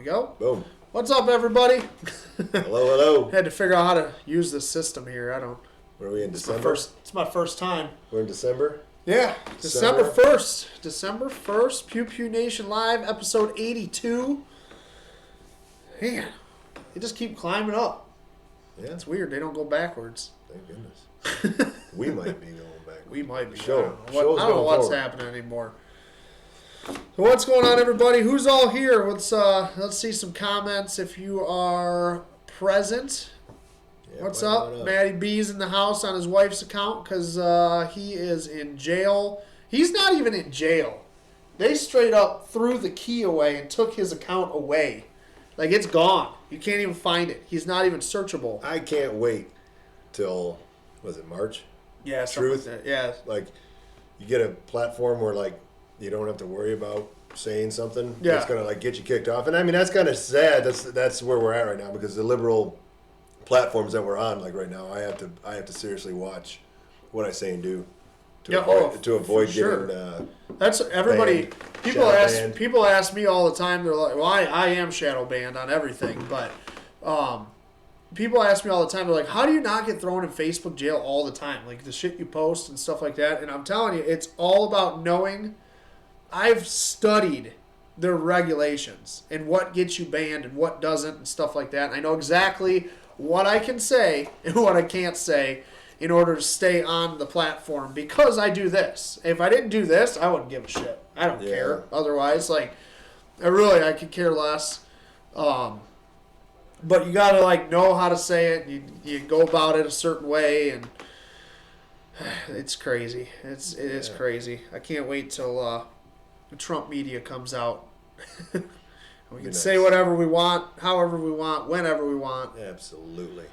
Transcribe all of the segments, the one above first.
go. Boom. What's up, everybody? Hello. Had to figure out how to use this system here. I don't. What are we in December? It's my first time. We're in December? Yeah, December 1st. December 1st, Pew Pew Nation Live, episode 82. Man, they just keep climbing up. Yeah. It's weird. They don't go backwards. Thank goodness. We might be going back. We might be. Show. I don't know what's happening anymore. So what's going on, everybody? Who's all here? Let's see some comments if you are present. Yeah, What's up? Matty B's in the house on his wife's account because he is in jail. He's not even in jail. They straight up threw the key away and took his account away. Like, it's gone. You can't even find it. He's not even searchable. I can't wait till, was it March? Yeah, Truth. like that. Yeah. Like, you get a platform where, like, you don't have to worry about saying something Yeah. that's going to, like, get you kicked off. And, I mean, that's kind of sad. That's where we're at right now because the liberal platforms that we're on, like, right now, I have to seriously watch what I say and do to avoid getting that's everybody. banned. People ask me all the time. They're like, "Well, I am shadow banned on everything," but people ask me all the time. They're like, "How do you not get thrown in Facebook jail all the time? Like the shit you post and stuff like that." And I'm telling you, it's all about knowing. I've studied their regulations and what gets you banned and what doesn't and stuff like that. And I know exactly what I can say and what I can't say in order to stay on the platform because I do this. If I didn't do this, I wouldn't give a shit. I don't care. Otherwise, like, I could care less. But you gotta, like, know how to say it. You go about it a certain way, and it's crazy. It is crazy. I can't wait till the Trump media comes out. We can say whatever we want, however we want, whenever we want. Absolutely.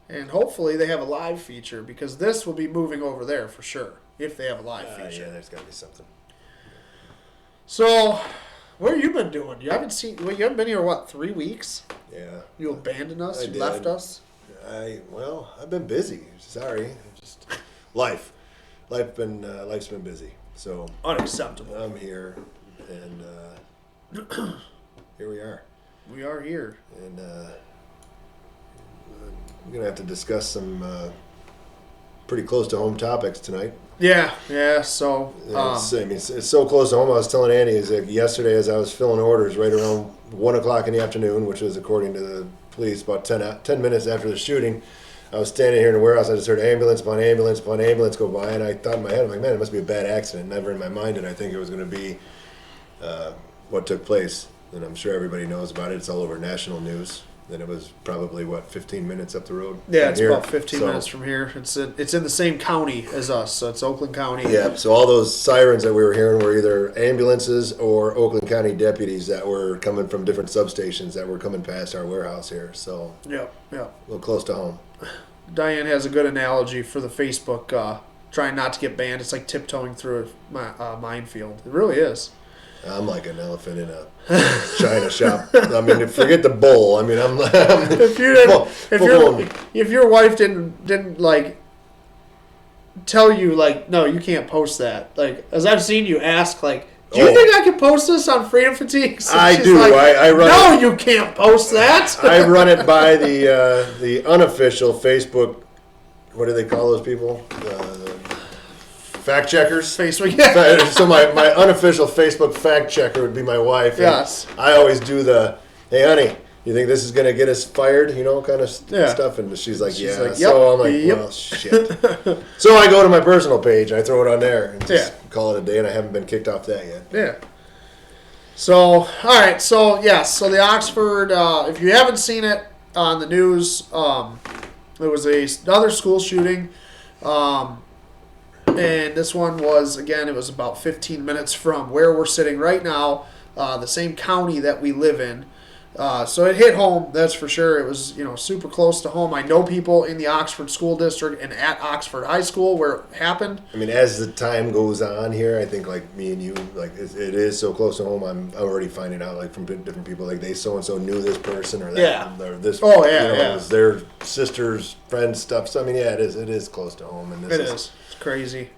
And hopefully they have a live feature because this will be moving over there for sure if they have a live feature. Yeah, there's got to be something. So, what have you been doing? You haven't been here, what, 3 weeks? Yeah. You abandoned us? I You left did. us? I've been busy. Sorry. Just life. Life's been busy. So Unacceptable. I'm here, and here we are. We are here. And we're gonna have to discuss some pretty close to home topics tonight. Yeah. So, It's so close to home. I was telling Andy, yesterday as I was filling orders right around 1 o'clock in the afternoon, which was according to the police about 10 minutes after the shooting. I was standing here in the warehouse. I just heard ambulance upon ambulance upon ambulance go by, and I thought in my head, I'm like, man, it must be a bad accident. Never in my mind did I think it was going to be what took place. And I'm sure everybody knows about it. It's all over national news. And it was probably, 15 minutes up the road? Yeah, it's about 15 minutes from here. It's in the same county as us, so it's Oakland County. Yeah, so all those sirens that we were hearing were either ambulances or Oakland County deputies that were coming from different substations that were coming past our warehouse here. So Yeah. a little close to home. Diane has a good analogy for the Facebook trying not to get banned. It's like tiptoeing through a minefield. It really is. I'm like an elephant in a china shop. I mean, forget the bull. I mean, I'm if your wife didn't like tell you like, no, you can't post that. Like, as I've seen you ask, like, do you think I can post this on Freedom Fatigue? So I do. Like, I run. No, you can't post that. I run it by the unofficial Facebook. What do they call those people? Fact checkers. Facebook. Yeah. So my unofficial Facebook fact checker would be my wife. Yes. I always do hey honey, you think this is gonna get us fired? You know, kind of stuff. And she's like, yeah. Like, yep, so I'm like, well, shit. So I go to my personal page and I throw it on there and just call it a day. And I haven't been kicked off that yet. Yeah. So all right. So yes. So the Oxford. If you haven't seen it on the news, there was another school shooting. And this one was, again, it was about 15 minutes from where we're sitting right now, the same county that we live in. So it hit home, that's for sure. It was, super close to home. I know people in the Oxford School District and at Oxford High School where it happened. I mean, as the time goes on here, I think, like, me and you, like, it is so close to home. I'm already finding out, like, from different people, like, they so-and-so knew this person or that. Or this. Oh, yeah, It was their sister's friend's stuff. So, I mean, yeah, it is close to home. And it is. It's crazy.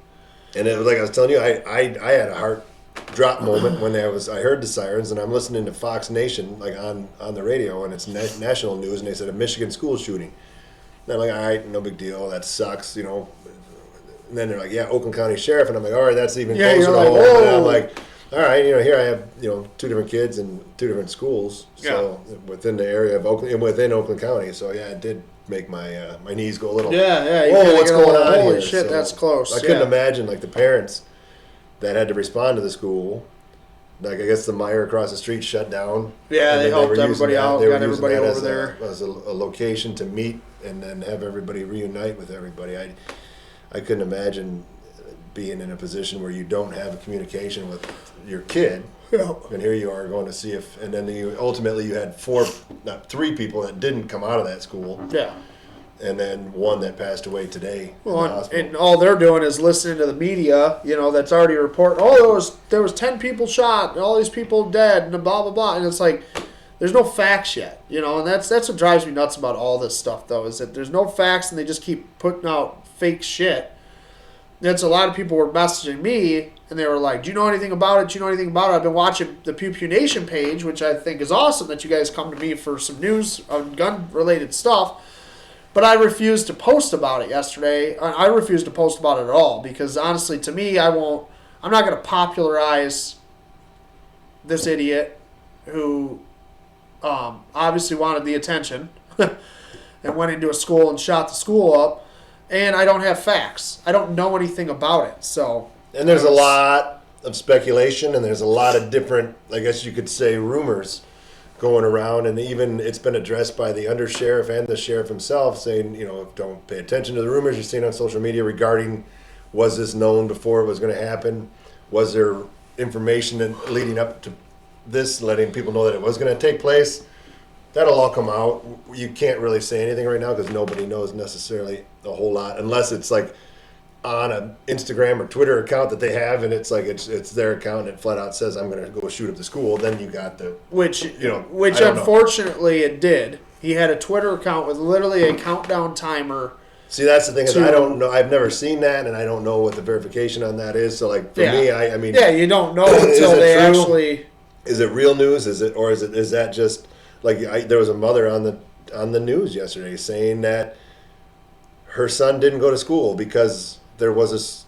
And it was like I was telling you, I had a heart drop moment when I heard the sirens, and I'm listening to Fox Nation like on the radio, and it's national news, and they said a Michigan school shooting. And I'm like, all right, no big deal. That sucks, you know. And then they're like, yeah, Oakland County Sheriff, and I'm like, all right, that's even closer to home. And I'm like, all right, you know, here I have, you know, 2 different kids in 2 different schools, so within the area of Oakland and within Oakland County. So yeah, it did make my my knees go a little. Yeah. Whoa, what's going on here? Holy shit, So that's close. I couldn't imagine like the parents that had to respond to the school. Like I guess the Meijer across the street shut down. Yeah, they helped everybody out, got everybody over there as a location to meet and then have everybody reunite with everybody. I couldn't imagine being in a position where you don't have a communication with your kid. Yeah. And here you are going to see if, and then ultimately you had 3 people that didn't come out of that school. Yeah. And then 1 that passed away today. Well, and all they're doing is listening to the media, you know, that's already reporting, oh, there was 10 people shot, and all these people dead, and blah, blah, blah. And it's like, there's no facts yet, you know, and that's what drives me nuts about all this stuff, though, is that there's no facts, and they just keep putting out fake shit. That's a lot of people were messaging me, and they were like, do you know anything about it? Do you know anything about it? I've been watching the Pew Pew Nation page, which I think is awesome that you guys come to me for some news on gun-related stuff. But I refused to post about it yesterday. I refused to post about it at all because, honestly, to me, I'm not going to popularize this idiot who obviously wanted the attention and went into a school and shot the school up. And I don't have facts. I don't know anything about it. So. And there's a lot of speculation, and there's a lot of different, I guess you could say, rumors going around, and even it's been addressed by the undersheriff and the sheriff himself, saying, you know, don't pay attention to the rumors you're seeing on social media regarding, was this known before it was going to happen? Was there information leading up to this, letting people know that it was going to take place? That'll all come out. You can't really say anything right now because nobody knows necessarily a whole lot, unless it's like on an Instagram or Twitter account that they have, and it's like it's their account and it flat out says I'm going to go shoot up the school. Then you got the which unfortunately it did. He had a Twitter account with literally a countdown timer. See, that's the thing is I don't know. I've never seen that, and I don't know what the verification on that is. So like for me, I mean, you don't know until they true? Actually. Is it real news? Is that just like there was a mother on the news yesterday saying that her son didn't go to school because there was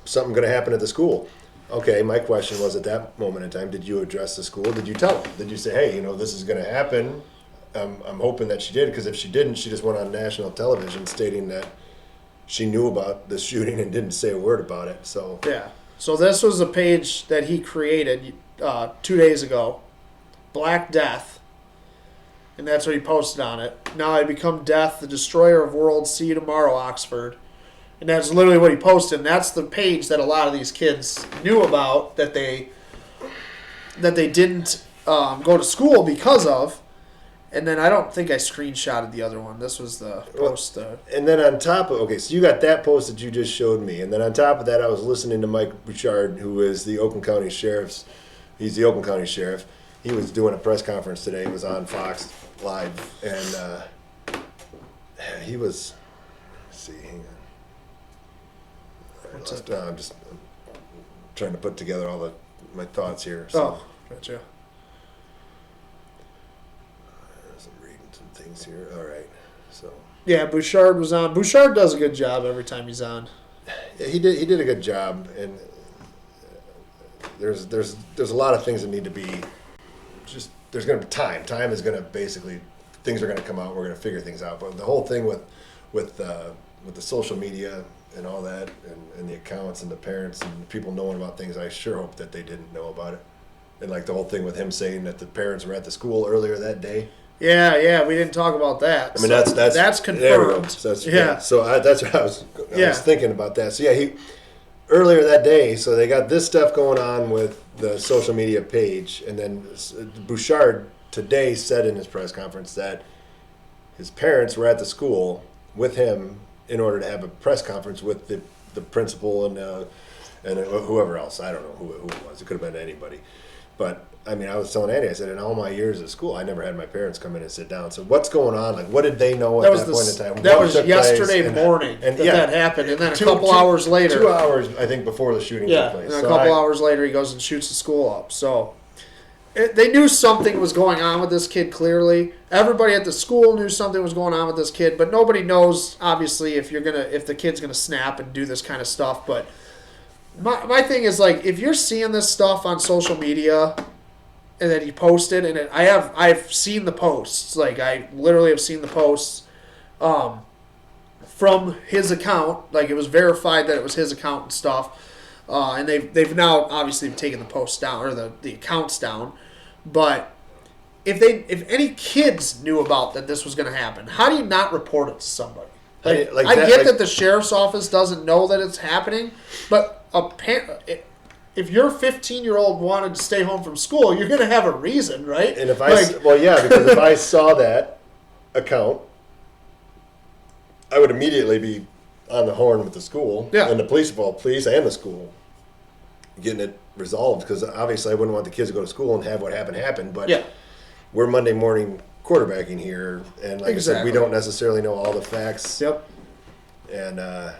something going to happen at the school. Okay, my question was, at that moment in time, did you address the school? Did you tell them? Did you say, hey, you know, this is going to happen? I'm hoping that she did, because if she didn't, she just went on national television stating that she knew about the shooting and didn't say a word about it. So yeah. So this was a page that he created 2 days ago, Black Death, and that's what he posted on it. Now I become Death, the destroyer of worlds. See you tomorrow, Oxford. And that's literally what he posted. And that's the page that a lot of these kids knew about that they didn't go to school because of. And then I don't think I screenshotted the other one. This was the post. And then on top of, okay, so you got that post that you just showed me. And then on top of that, I was listening to Mike Bouchard, who is the Oakland County Sheriff's. He's the Oakland County Sheriff. He was doing a press conference today. It was on Fox Live. And he was, let's see, hang on. I'm just trying to put together all my thoughts here. So. Oh, gotcha. I'm reading some things here. All right, so. Yeah, Bouchard was on. Bouchard does a good job every time he's on. Yeah, he did a good job, and there's a lot of things that need to be. Just there's going to be time. Time is going to basically things are going to come out. We're going to figure things out. But the whole thing with the social media and all that, and the accounts and the parents and the people knowing about things, I sure hope that they didn't know about it. And like the whole thing with him saying that the parents were at the school earlier that day. Yeah, we didn't talk about that. I mean, that's confirmed. So that's what I was thinking about that. So yeah, earlier that day. So they got this stuff going on with the social media page, and then Bouchard today said in his press conference that his parents were at the school with him in order to have a press conference with the principal and whoever else. I don't know who it was. It could have been anybody. But I mean, I was telling Andy, I said, in all my years at school, I never had my parents come in and sit down. So what's going on? Like, what did they know at that point in time? That What was took yesterday place? morning that happened. And then a couple hours later. 2 hours, I think, before the shooting took place. And a couple hours later, he goes and shoots the school up. So they knew something was going on with this kid, clearly. Everybody at the school knew something was going on with this kid, but nobody knows, obviously, if the kid's going to snap and do this kind of stuff. But my thing is, like, if you're seeing this stuff on social media and that he posted, and I've seen the posts. Like, I literally have seen the posts from his account. Like, it was verified that it was his account and stuff. And they've now obviously taken the posts down, or the accounts down. But if any kids knew about that this was going to happen, how do you not report it to somebody? I get that the sheriff's office doesn't know that it's happening, but if your 15-year-old wanted to stay home from school, you're going to have a reason, right? And because if I saw that account, I would immediately be on the horn with the school and the police and the school getting it resolved, because obviously I wouldn't want the kids to go to school and have what happened happen. But we're Monday morning quarterbacking here, and like I said, we don't necessarily know all the facts. Yep. And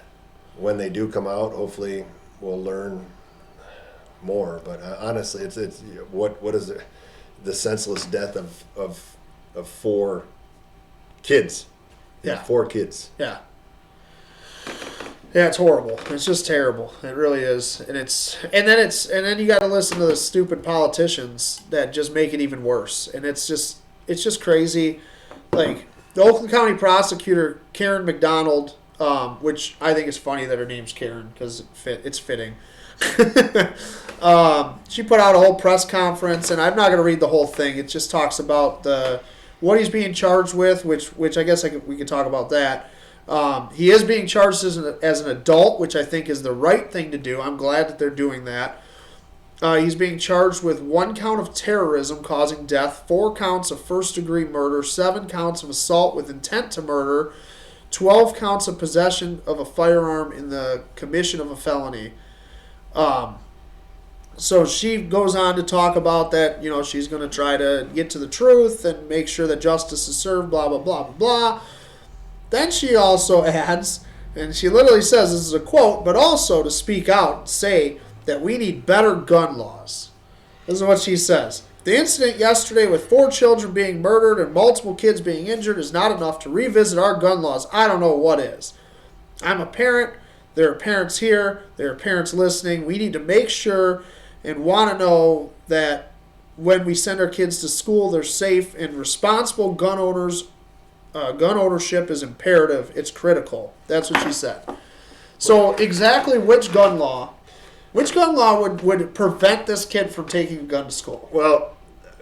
when they do come out, hopefully we'll learn more. But honestly, it's what is the senseless death of 4 kids? Yeah, 4 kids. Yeah. Yeah, it's horrible. It's just terrible. It really is. And then you got to listen to the stupid politicians that just make it even worse. And it's just crazy. Like, the Oakland County prosecutor, Karen McDonald, which I think is funny that her name's Karen because it's fitting. She put out a whole press conference, and I'm not going to read the whole thing. It just talks about what he's being charged with, which I guess we could talk about that. He is being charged as an adult, which I think is the right thing to do. I'm glad that they're doing that. He's being charged with 1 count of terrorism causing death, 4 counts of first-degree murder, 7 counts of assault with intent to murder, 12 counts of possession of a firearm in the commission of a felony. So she goes on to talk about that, she's going to try to get to the truth and make sure that justice is served, blah, blah, blah, blah, blah. Then she also adds, and she literally says, this is a quote, but also to speak out and say that we need better gun laws. This is what she says. The incident yesterday with 4 children being murdered and multiple kids being injured is not enough to revisit our gun laws. I don't know what is. I'm a parent. There are parents here. There are parents listening. We need to make sure and want to know that when we send our kids to school, they're safe, and responsible gun ownership is imperative. It's critical. That's what she said. So exactly which gun law would prevent this kid from taking a gun to school? Well,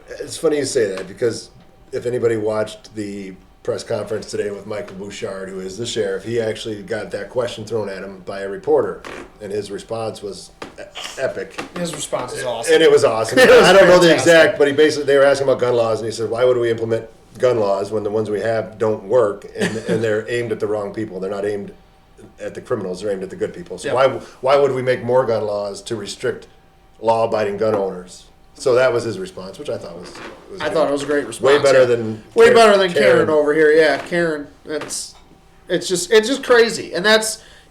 it's funny you say that, because if anybody watched the press conference today with Michael Bouchard, who is the sheriff, he actually got that question thrown at him by a reporter, and his response was epic. His response is awesome. And it was awesome. I don't know the exact, but they were asking about gun laws, and he said, why would we implement gun laws when the ones we have don't work, and they're aimed at the wrong people? They're not aimed at the criminals, they're aimed at the good people. So why would we make more gun laws to restrict law-abiding gun owners? So that was his response, which I thought was I thought it was a great response. Way better than Karen over here. Yeah, Karen. It's just crazy, and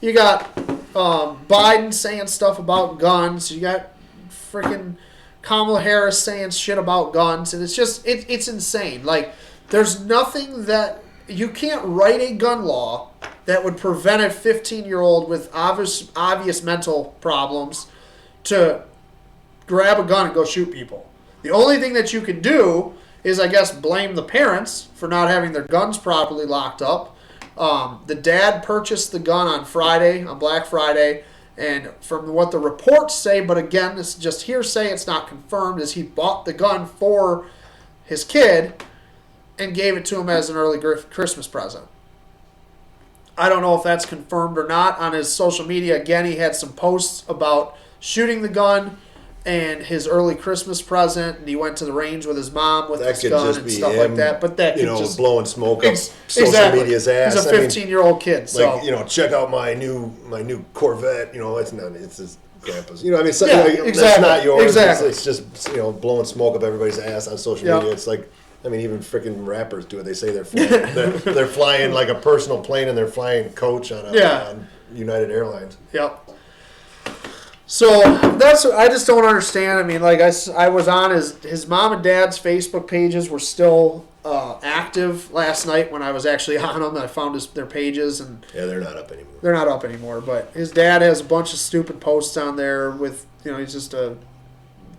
you got Biden saying stuff about guns. You got freaking Kamala Harris saying shit about guns, and it's insane. Like, there's nothing that you can't write a gun law that would prevent a 15-year-old with obvious mental problems to grab a gun and go shoot people. The only thing that you can do is, I guess, blame the parents for not having their guns properly locked up. The dad purchased the gun on Black Friday, and from what the reports say, but again, this is just hearsay, it's not confirmed, is he bought the gun for his kid and gave it to him as an early Christmas present. I don't know if that's confirmed or not. On his social media, again, he had some posts about shooting the gun and his early Christmas present, and he went to the range with his mom with his gun and stuff like that. But that could just blowing smoke up social media's ass. He's a 15-year-old kid, so check out my new Corvette. It's grandpa's. You know, I mean, exactly. That's not yours. Exactly. It's just, you know, blowing smoke up everybody's ass on social media. It's like, I mean, even freaking rappers do it. They say they're flying, they're flying like a personal plane, and they're flying coach on United Airlines. Yep. So that's I just don't understand. I mean, like I was on his mom and dad's Facebook pages were still active last night when I was actually on them. I found their pages, and they're not up anymore. They're not up anymore. But his dad has a bunch of stupid posts on there with, you know, he's just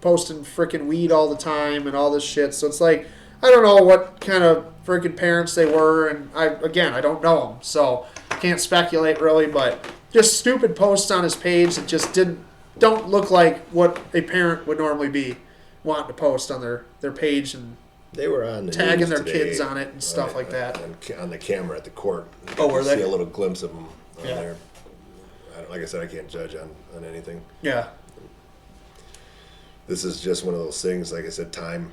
posting freaking weed all the time and all this shit. So it's like, I don't know what kind of freaking parents they were, and I don't know them, so can't speculate really. But just stupid posts on his page that just don't look like what a parent would normally be wanting to post on their page, and they were on the tagging their today, kids on it and stuff like that. On the camera at the court. Oh, were they? See a little glimpse of them on there. Like I said, I can't judge on anything. Yeah. This is just one of those things. Like I said, time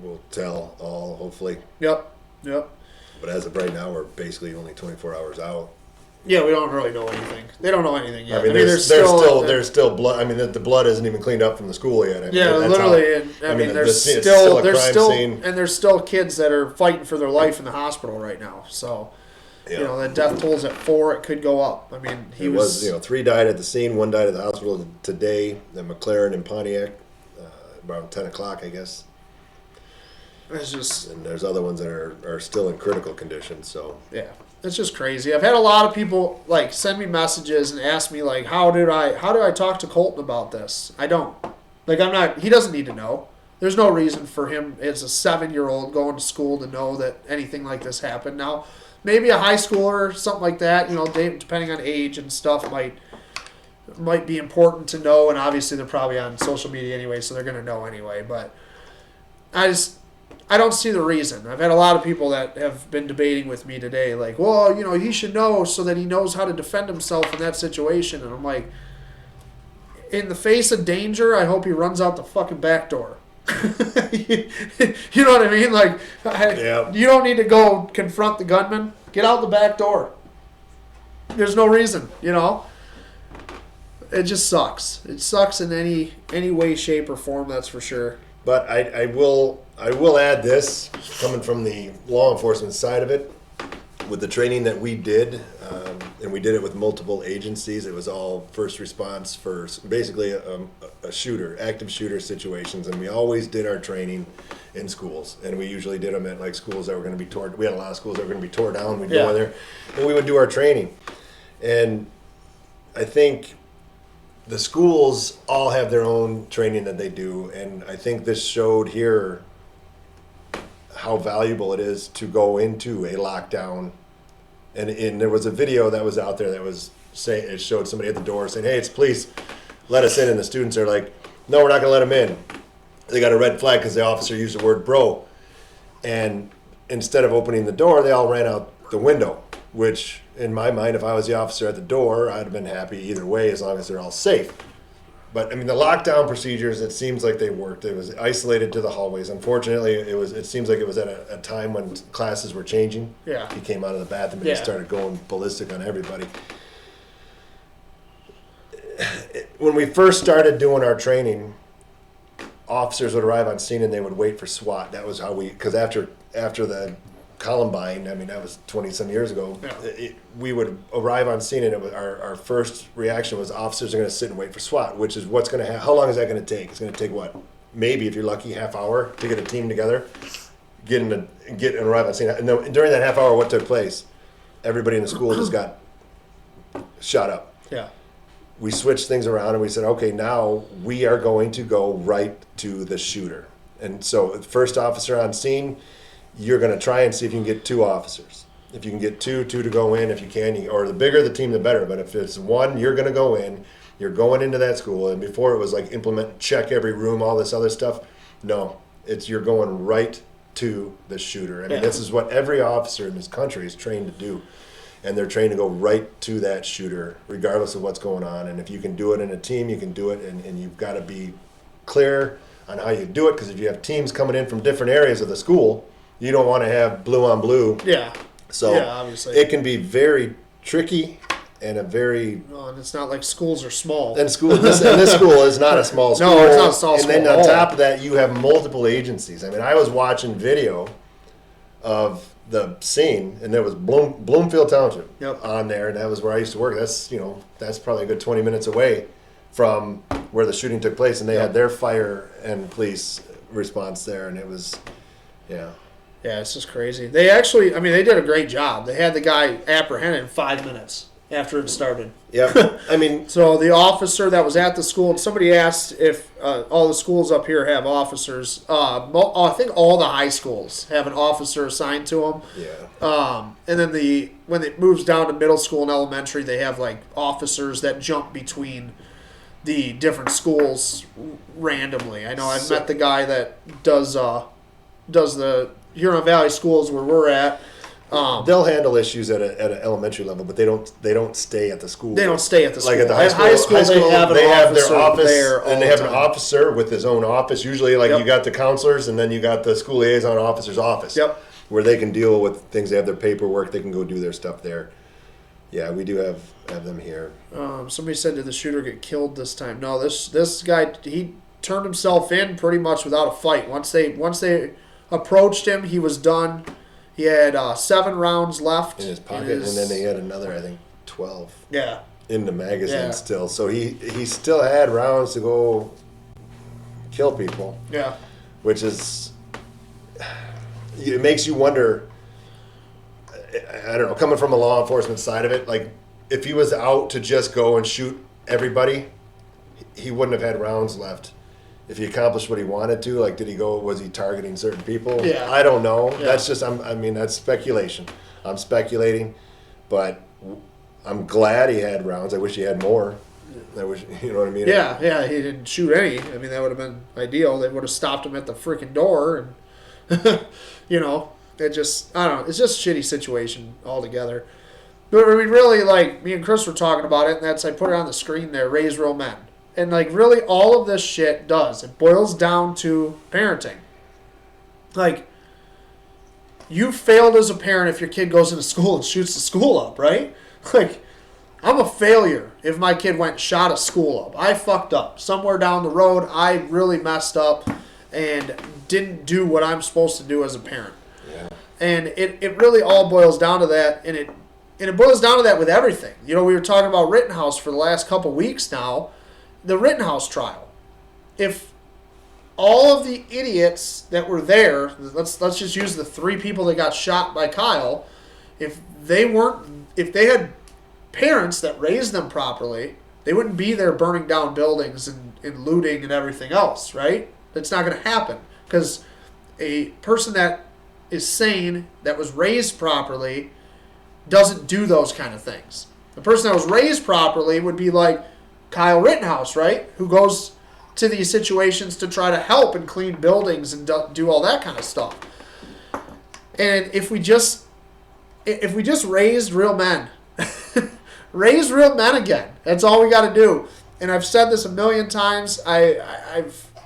will tell all. Hopefully. Yep. But as of right now, we're basically only 24 hours out. Yeah, we don't really know anything. They don't know anything yet. I mean, there's still blood. I mean, the blood isn't even cleaned up from the school yet. I mean, literally. There's still kids that are fighting for their life in the hospital right now. So, you know, that death toll's at 4. It could go up. I mean, he was 3 died at the scene, 1 died at the hospital today. At McLaren and Pontiac, around 10 o'clock, I guess. It's just, and there's other ones that are still in critical condition. So yeah. It's just crazy. I've had a lot of people like send me messages and ask me like, how do I talk to Colton about this? I don't. Like, he doesn't need to know. There's no reason for him as a 7-year-old going to school to know that anything like this happened. Now, maybe a high schooler or something like that, you know, depending on age and stuff might be important to know, and obviously they're probably on social media anyway, so they're going to know anyway, but I don't see the reason. I've had a lot of people that have been debating with me today, like, well, you know, he should know so that he knows how to defend himself in that situation. And I'm like, in the face of danger, I hope he runs out the fucking back door. You know what I mean? Like, you don't need to go confront the gunman. Get out the back door. There's no reason, you know? It just sucks. It sucks in any way, shape, or form, that's for sure. But I will add this, coming from the law enforcement side of it, with the training that we did, and we did it with multiple agencies. It was all first response for basically a active shooter situations, and we always did our training in schools, and we usually did them at like schools that were going to be torn. We had a lot of schools that were going to be torn down. We'd go in there, and we would do our training, and I think the schools all have their own training that they do, and I think this showed here how valuable it is to go into a lockdown. And there was a video that was out there that was saying, it showed somebody at the door saying, "Hey, it's police, let us in." And the students are like, "No, we're not going to let them in." They got a red flag because the officer used the word bro. And instead of opening the door, they all ran out the window, which in my mind, if I was the officer at the door, I'd have been happy either way as long as they're all safe. But I mean, the lockdown procedures, it seems like they worked. It was isolated to the hallways. Unfortunately, it seems like it was at a time when classes were changing. Yeah. He came out of the bathroom and he started going ballistic on everybody. When we first started doing our training, officers would arrive on scene and they would wait for SWAT. That was how because after the Columbine, I mean, that was 20-some years ago, we would arrive on scene and our first reaction was officers are going to sit and wait for SWAT, which is what's going to how long is that going to take? It's going to take what? Maybe, if you're lucky, half hour to get a team together, get and arrive on scene. And during that half hour, what took place? Everybody in the school just got shot up. Yeah. We switched things around and we said, okay, now we are going to go right to the shooter. And so the first officer on scene, you're going to try and see if you can get 2 officers. If you can get two to go in, if you can, or the bigger the team, the better. But if it's 1, you're going to go in. You're going into that school. And before it was like check every room, all this other stuff. No, you're going right to the shooter. I mean, this is what every officer in this country is trained to do. And they're trained to go right to that shooter, regardless of what's going on. And if you can do it in a team, you can do it. And you've got to be clear on how you do it. Because if you have teams coming in from different areas of the school, you don't want to have blue on blue. Yeah. So obviously. it can be very tricky and a very... Well, and it's not like schools are small. And this school is not a small school. No, it's not a small school. And then on top of that, you have multiple agencies. I mean, I was watching video of the scene, and there was Bloomfield Township on there, and that was where I used to work. That's probably a good 20 minutes away from where the shooting took place, and they had their fire and police response there, and it was, yeah, it's just crazy. They actually, they did a great job. They had the guy apprehended in 5 minutes after it started. Yeah, so the officer that was at the school, and somebody asked if all the schools up here have officers. I think all the high schools have an officer assigned to them. Yeah. And then when it moves down to middle school and elementary, they have like officers that jump between the different schools randomly. I know I've met the guy that does the Huron Valley schools where we're at. They'll handle issues at an elementary level, but they don't stay at the school. They don't stay at the school. Like at the high school, they have their office there, and they have an officer with his own office. Usually, you got the counselors, and then you got the school liaison officer's office. Yep. Where they can deal with things. They have their paperwork. They can go do their stuff there. Yeah, we do have them here. Somebody said, did the shooter get killed this time? No, this guy, he turned himself in pretty much without a fight. Once they approached him, he was done. He had 7 rounds left in his pocket, and then he had another, I think, 12. Yeah. In the magazine still. So he still had rounds to go kill people. Yeah. Which is, it makes you wonder, I don't know, coming from a law enforcement side of it, like if he was out to just go and shoot everybody, he wouldn't have had rounds left. If he accomplished what he wanted to, like, was he targeting certain people? Yeah. I don't know. Yeah. That's just, that's speculation. I'm speculating, but I'm glad he had rounds. I wish he had more. I wish, you know what I mean? Yeah, he didn't shoot any. That would have been ideal. They would have stopped him at the freaking door, and, it just, I don't know, it's just a shitty situation altogether. But, really, like, me and Chris were talking about it, and I put it on the screen there, raise real men. And, like, really all of this shit it boils down to parenting. Like, you failed as a parent if your kid goes into school and shoots the school up, right? Like, I'm a failure if my kid went and shot a school up. I fucked up. Somewhere down the road, I really messed up and didn't do what I'm supposed to do as a parent. Yeah. And it really all boils down to that, and it boils down to that with everything. We were talking about Rittenhouse for the last couple weeks now. The Rittenhouse trial. If all of the idiots that were there, let's just use the 3 people that got shot by Kyle, if they had parents that raised them properly, they wouldn't be there burning down buildings and looting and everything else, right? That's not going to happen because a person that is sane, that was raised properly, doesn't do those kind of things. The person that was raised properly would be like Kyle Rittenhouse, right? Who goes to these situations to try to help and clean buildings and do all that kind of stuff. And if we just raised real men, raise real men again. That's all we got to do. And I've said this a million times. I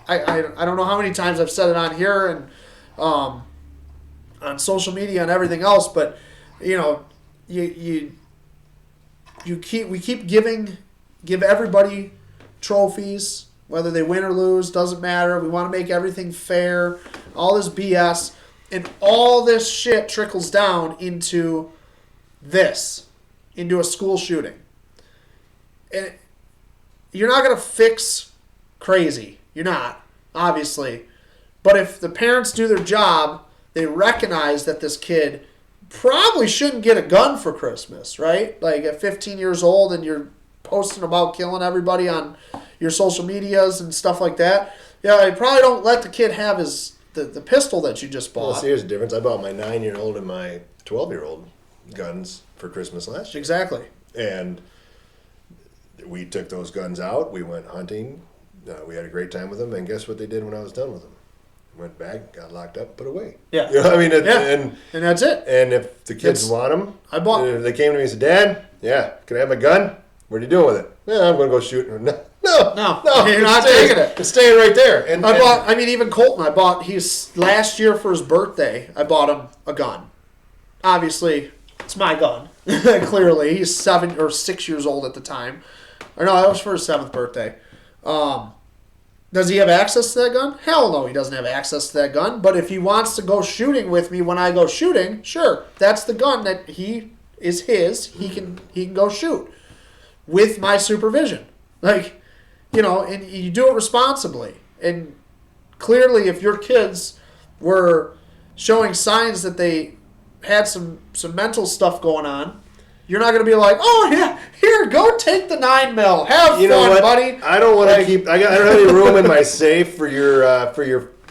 don't know how many times I've said it on here and on social media and everything else, but we keep give everybody trophies, whether they win or lose, doesn't matter. We want to make everything fair, all this BS, and all this shit trickles down into a school shooting. And you're not going to fix crazy. You're not, obviously. But if the parents do their job, they recognize that this kid probably shouldn't get a gun for Christmas, right? Like at 15 years old and you're posting about killing everybody on your social medias and stuff like that. Yeah, you probably don't let the kid have the pistol that you just bought. Well, see, here's the difference. I bought my 9-year-old and my 12-year-old guns for Christmas last year. Exactly. And we took those guns out. We went hunting. We had a great time with them. And guess what they did when I was done with them? Went back, got locked up, put away. Yeah. And that's it. And if the kids want them, if they came to me and said, Dad, can I have my gun? What are you doing with it? Yeah, I'm going to go shoot. No, you're not taking it. It's staying right there. And even Colton, last year for his birthday, I bought him a gun. Obviously, It's my gun. Clearly, he's 7 or 6 years old at the time. Or no, that was for his 7th birthday. Does he have access to that gun? Hell no, he doesn't have access to that gun. But if he wants to go shooting with me when I go shooting, sure, that's the gun that he is his. He can go shoot with my supervision. Like, and you do it responsibly. And clearly, if your kids were showing signs that they had some mental stuff going on, you're not going to be like, oh, yeah, here, go take the 9mm. Have fun, buddy. I don't want to keep. I don't have any room in my safe for your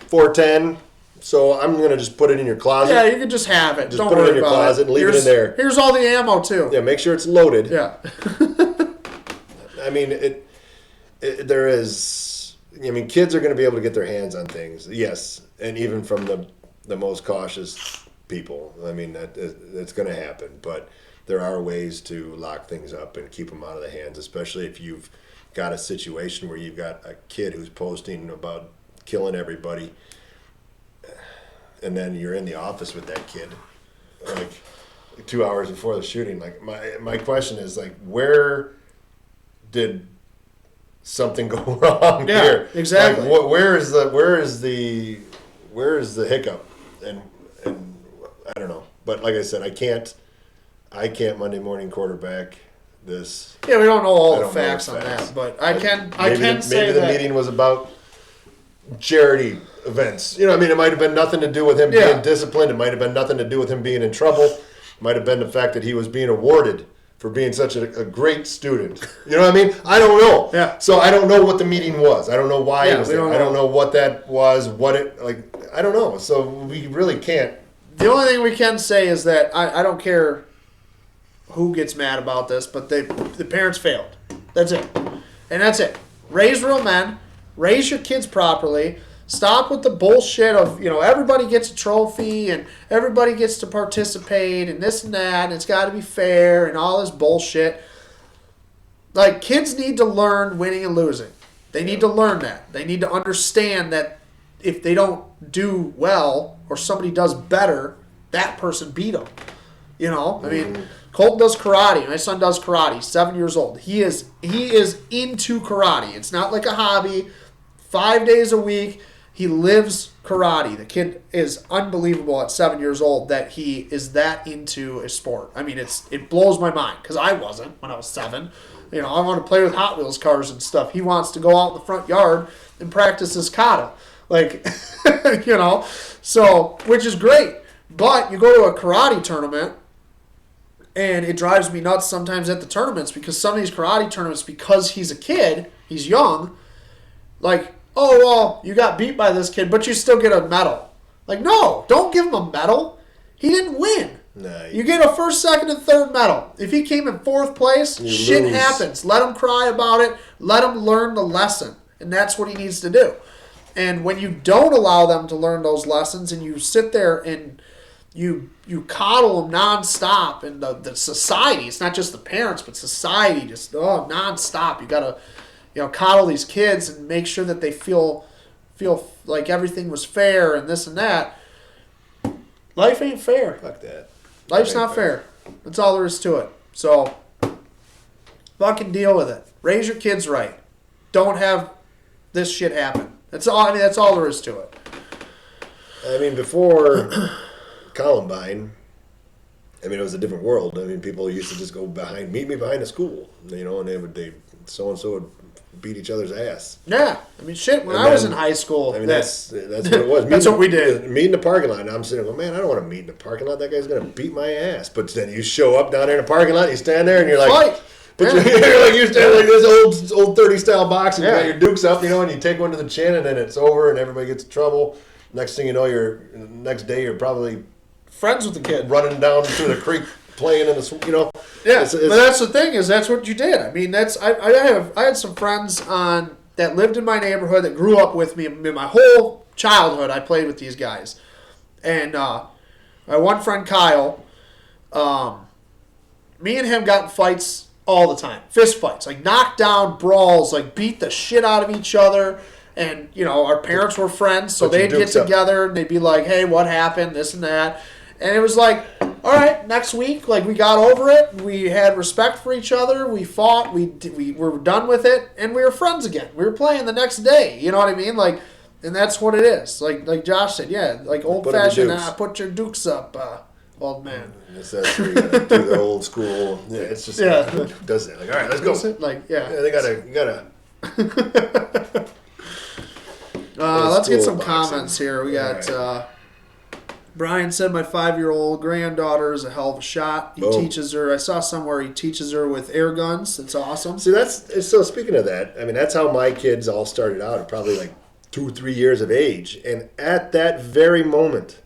410, so I'm going to just put it in your closet. Yeah, you can just have it. Just don't put worry it in your about closet and leave it in there. Here's all the ammo, too. Yeah, make sure it's loaded. Yeah. I mean, there is. I mean, kids are going to be able to get their hands on things. Yes, and even from the most cautious people. I mean, that's going to happen, but there are ways to lock things up and keep them out of the hands, especially if you've got a situation where you've got a kid who's posting about killing everybody, and then you're in the office with that kid, like 2 hours before the shooting. Like, my question is, like, where did something go wrong here? Exactly. Like, where is the hiccup? And I don't know. But like I said, I can't Monday morning quarterback this. Yeah, we don't know all the facts on that, but I can say that maybe the meeting was about charity events. I mean, it might have been nothing to do with him being disciplined. It might have been nothing to do with him being in trouble. It might have been the fact that he was being awarded for being such a great student. You know what I mean? I don't know. Yeah. So I don't know what the meeting was. I don't know why it was there. I don't know what that was. I don't know. So we really can't. The only thing we can say is that I don't care who gets mad about this, but the parents failed. That's it. And that's it. Raise real men. Raise your kids properly. Stop with the bullshit of, everybody gets a trophy and everybody gets to participate and this and that and it's got to be fair and all this bullshit. Like, kids need to learn winning and losing. They need to learn that. They need to understand that if they don't do well or somebody does better, that person beat them. I mean, Colton does karate. My son does karate. 7 years old. He is into karate. It's not like a hobby. 5 days a week, he lives karate. The kid is unbelievable at 7 years old that he is that into a sport. I mean, it blows my mind because I wasn't when I was 7. I want to play with Hot Wheels cars and stuff. He wants to go out in the front yard and practice his kata. Like, so, which is great. But you go to a karate tournament, and it drives me nuts sometimes at the tournaments because some of these karate tournaments, because he's a kid, he's young, like, oh, well, you got beat by this kid, but you still get a medal. Like, no, don't give him a medal. He didn't win. No, you get a first, second, and third medal. If he came in 4th place, shit happens. Let him cry about it. Let him learn the lesson. And that's what he needs to do. And when you don't allow them to learn those lessons and you sit there and you coddle them nonstop, and the society, it's not just the parents, but society just, nonstop. You got to, coddle these kids and make sure that they feel like everything was fair and this and that. Life ain't fair. Fuck that. Life's not fair. That's all there is to it. So, fucking deal with it. Raise your kids right. Don't have this shit happen. That's all. That's all there is to it. I mean, before Columbine, it was a different world. I mean, people used to just go meet me behind the school, and so and so would beat each other's ass. Yeah, shit. When I was in high school, that's what it was. That's what we did. Meet in the parking lot. And I'm sitting there going, man, I don't want to meet in the parking lot. That guy's gonna beat my ass. But then you show up down there in the parking lot, you stand there, and you're like, fight. But you're like, you stand like this old 30 style box, and you got your dukes up, and you take one to the chin, and then it's over, and everybody gets in trouble. Next thing you know, next day you're probably friends with the kid, running down through the creek, playing in the Yeah, but that's the thing is that's what you did. I had some friends that lived in my neighborhood that grew up with me. In my whole childhood, I played with these guys, and my one friend Kyle, me and him got in fights all the time, fist fights, like knockdown brawls, like beat the shit out of each other. And, our parents were friends, so they'd get together and they'd be like, hey, what happened, this and that. And it was like, all right, next week, like, we got over it. We had respect for each other. We fought. We were done with it, and we were friends again. We were playing the next day. You know what I mean? Like, and that's what it is. Like Josh said, yeah, like old-fashioned, put your dukes up, old man. That's where you gotta do the old school. Yeah, it's just who does that? Like, all right, let's go. Like, yeah. They gotta. Let's get some comments here. We got Brian said my 5-year-old granddaughter is a hell of a shot. He teaches her. I saw somewhere he teaches her with air guns. That's awesome. See, so. Speaking of that, I mean, that's how my kids all started out. At probably like 2 or 3 years of age, and at that very moment,